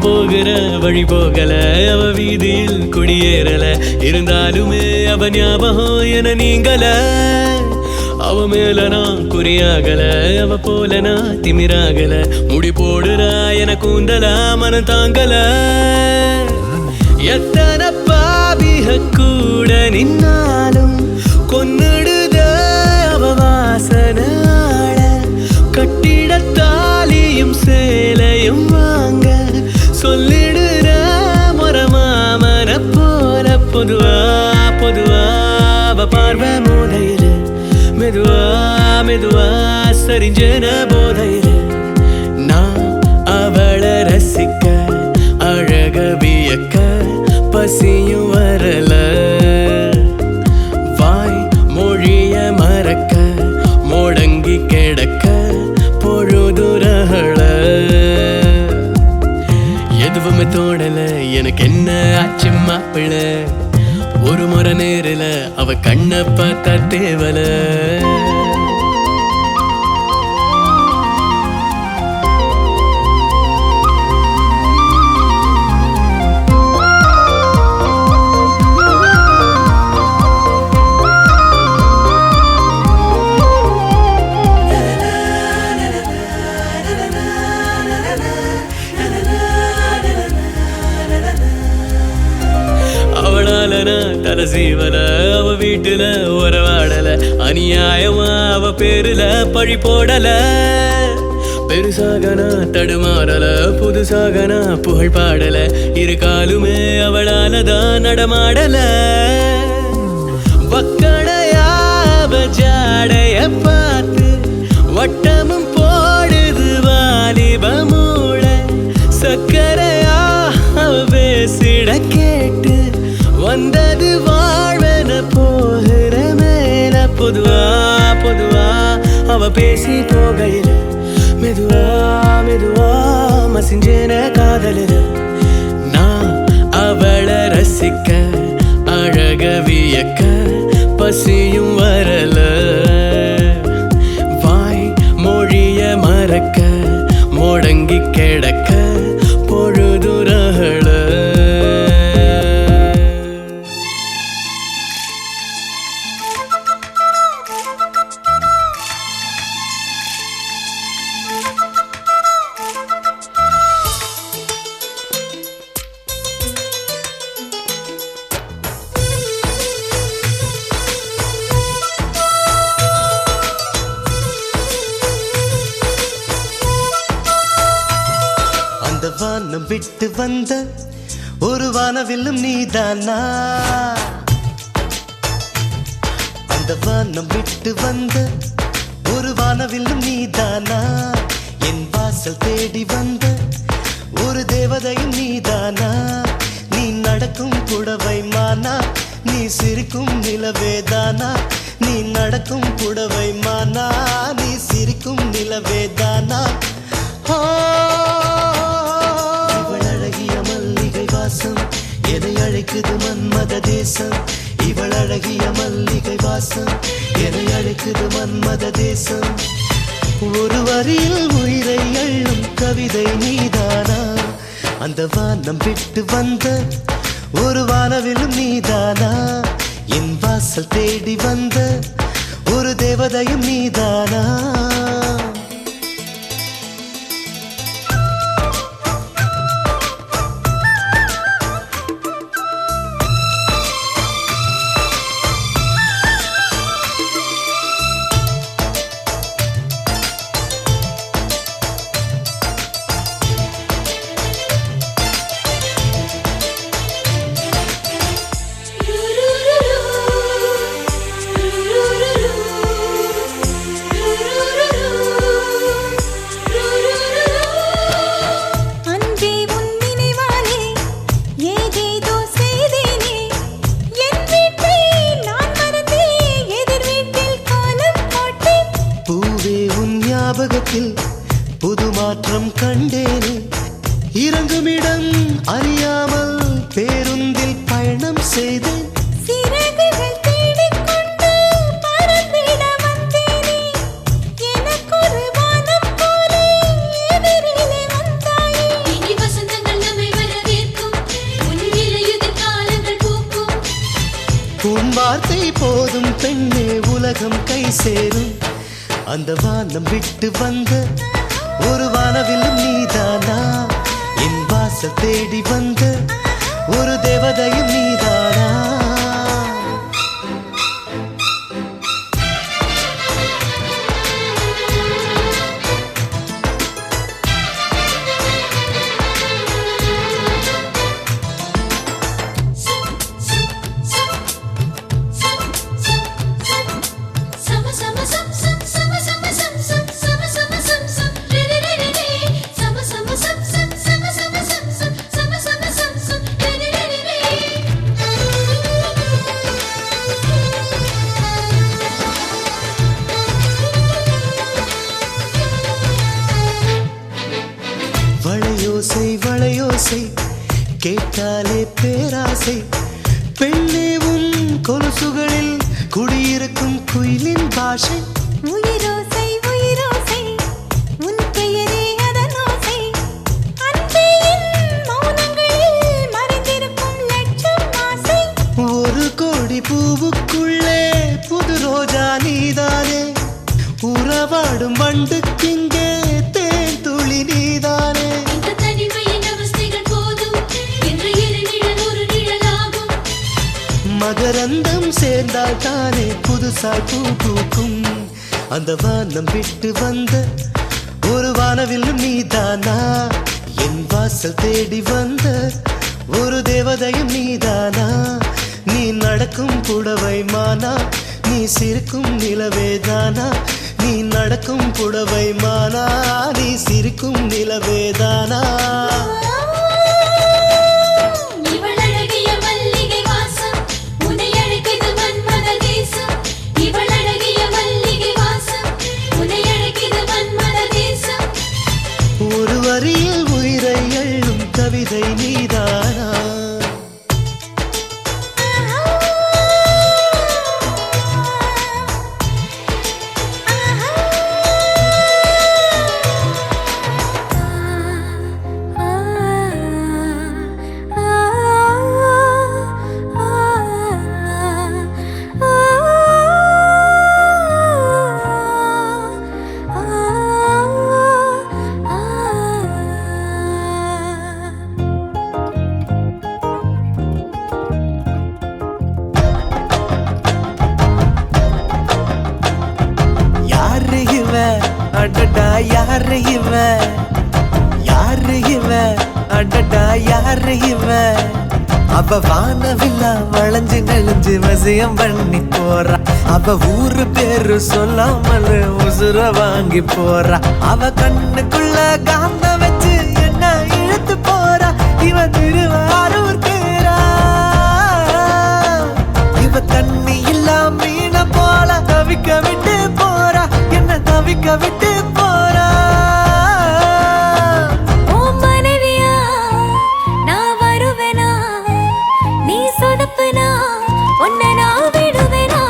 போகிற வழி போகல அவ வீதியில் குடியேறல இருந்தாலுமே அவ ஞாபகம் என நீங்கல அவ மேல நான் குறியாகல அவ போல நான் திமிராகல முடி போடுறா என கூந்தலா மனம் தாங்கல எத்தனை பாவிக கூட நின்னாலும் கொன்னுடுத அவ வாசனாள கட்டிட தாலியும் சேலையும் வாங்க சொல்லி மெதுவா சரிஞ்சன போதையில நான் அவளை ரசிக்க அழக வியக்க பசியும் வரல வாய் மொழிய மறக்க முடங்கி கிடக்க பொழுதுரகள எதுவுமே தோணல எனக்கு என்ன ஆச்சு மாப்பிள்ள ஒரு முறை நேரில அவ கண்ண பார்த்தா தேவல தல சீவல அவ வீட்டுல உறவாடல அநியாயமா அவ பேருல பழி போடல பெருசாக நான் தடுமாறல புதுசாக நான் புகழ் பாடல இரு காலுமே அவளாலதான் நடமாடல வக்கடையாவ ஜாடைய பார்த்து வட்டமும் போடுது வாலிப மூள சக்கரையா அவ பேசிட கேட்டு வந்தது வாழ்வன போகிற மேல பொதுவா பொதுவா அவ பேசி போகையில மெதுவா மெதுவா மசிஞ்சேன காதலில நான் அவளை ரசிக்க அழக வியக்க பசியும் வரல வாய் மொழிய மறக்க முடங்கி கிடக்க பொழுதுரகள வானம் விட்டு வந்த ஒரு வானவில்லும் நீதானா அந்த வானம் விட்டு வந்த ஒரு வானவில்லும் நீதானா என் வாசல் தேடி வந்த ஒரு தேவதையும் நீதானா நீ நடக்கும் புடவை மானா நீ சிரிக்கும் நிலவேதானா நீ நடக்கும் புடவை மானா நீ சிரிக்கும் நிலவேதானா எதை அழைக்குது மன்மத தேசம் இவள் அழகிய மல்லிகை வாசம் எதை அழைக்குது மன்மத தேசம் ஒரு வரியில் உயிரை அள்ளும் கவிதை நீதானா அந்த வானம் விட்டு வந்த ஒரு வானவிலும் நீதானா என் வாசல் தேடி வந்த ஒரு தேவதையும் நீதானா புது மாற்றம் கண்டேனே இறங்குமிடம் அறியாமல் பேருந்தில் பயணம் செய்தேன் உன் வார்த்தை போதும் பெண்ணே உலகம் கை சேரும் அந்த வானம் விட்டு வந்த ஒரு வானவில்லும் நீதானா என் வாசல் தேடி வந்த ஒரு தேவதையும் நீதானா ஓசை வளையோசை கேட்டாலே பேராசை பெண்ணே உன் கொலுசுகளில் குடியிருக்கும் குயிலின் பாஷை உயிரோசை உயிரோசை உன் பெயரே அதன் ஓசை அன்பே என் மௌனங்களில் மறைந்திருக்கும் லட்சம் ஆசை ஒரு கோடி பூவுக்குள்ளே புது ரோஜா நீதானே உறவாடும் வண்டுக்கிங்கே தேன் துளி நீதானே இந்த தனிமையின் அவஸ்தைகள் போதும் என்று இரு நிழல் ஒரு நிழலாகும் மகரந்தம் சேர்ந்தால் தானே புதுசாய் பூ பூக்கும் அந்த வானம் விட்டு வந்த ஒரு வானவில் நீதானா என் வாசல் தேடி வந்த ஒரு தேவதையும் நீதானா நீ நடக்கும் புடவை மானா நீ சிரிக்கும் நிலவேதானா நீ நடக்கும் புடவை மானா நீ சிரிக்கும் நிலவேதானா இவள் அழகிய மல்லிகை வாசம் உன்னை அழைக்குது மன்மத தேசம் இவள் அழகிய மல்லிகை வாசம் உன்னை அழைக்குது மன்மத தேசம் ஒரு வரியில் உயிரை எள்ளும் கவிதை நீதானா யாரு இவ அடடா யாரு இவ யாரு இவ அடடா யாரு இவ அவ வானவில்லா வளைஞ்சு நெளிஞ்சு வசியம் பண்ணி போறா அவ ஊரு பேரு சொல்லாமல் உசுர வாங்கி போறா அவ கண்ணுக்குள்ள காந்த வச்சு என்ன இழுத்து போறா இவ திருவாரூர் பேரா இவ தண்ணி இல்லா மீன போல தவிக்க விட்டு போறா என்ன தவிக்க விட்டு போறா ஓ மனைவியா நான் வருவேனா நீ சொதப்புனா உன்னை நான் விடுவேனா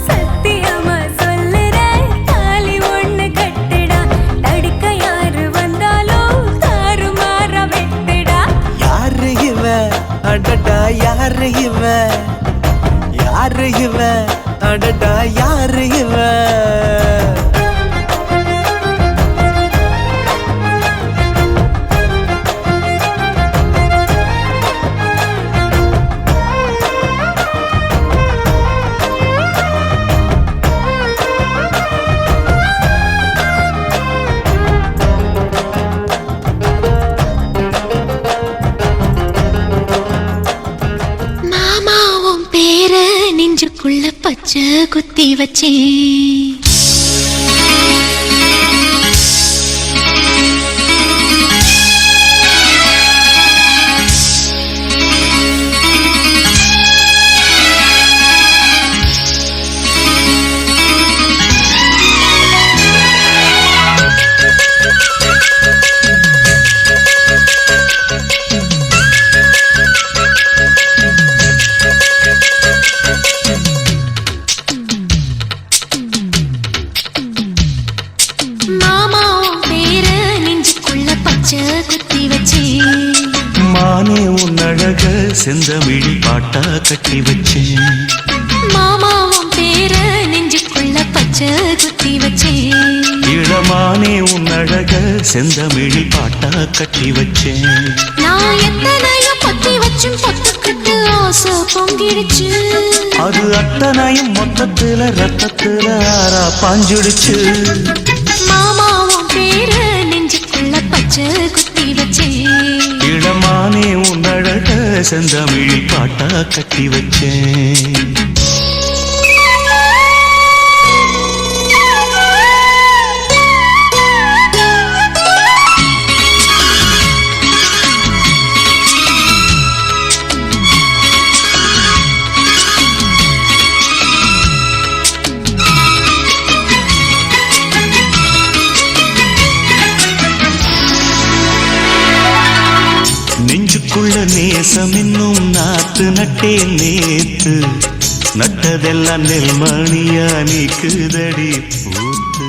சத்தியமா சொல்லுறேன் தாலி ஒண்ணு கட்டுடா தடுக்க யாரு வந்தாலும் தாறுமாற வெட்டுடா யாரு இவ அடடா யாரு இவ யாரு இவ அடடா யாரு இவ மாமாவும் பேர நெஞ்சுக்குள்ள பச்சை குத்தி வச்சேன் மாமாவும் பேர நெஞ்சுக்குள்ள பச்சை குத்தி வச்சேன் மானே உன் அழக செந்தமிழி பாட்டா கட்டி வச்சேன் மாமாவும் பேர நெஞ்சுக்குள்ள பச்சை குத்தி வச்சேன் இளமானே உன் அழக செந்தமிழி பாட்டா கட்டி வச்சேன் நான் எத்தனையோ பத்தி வச்சும் பொத்துக்கிட்டு ஆசை பொங்கிடுச்சு அது அத்தனையும் மொத்தத்துல ரத்தத்துல ஆறா பாஞ்சுடுச்சு மாமாவும் பேர நெஞ்சுக்குள்ள பச்சை குத்தி வச்சேன் இளமானே உன் அழக செந்தமிழி பாட்டா கட்டி வச்சேன் நெஞ்சுக்குள்ள நேசம் இன்னும் நாத்து நட்டேன் நேத்து நட்டதெல்லாம் நெல்மணியா நீக்குதடி பூத்து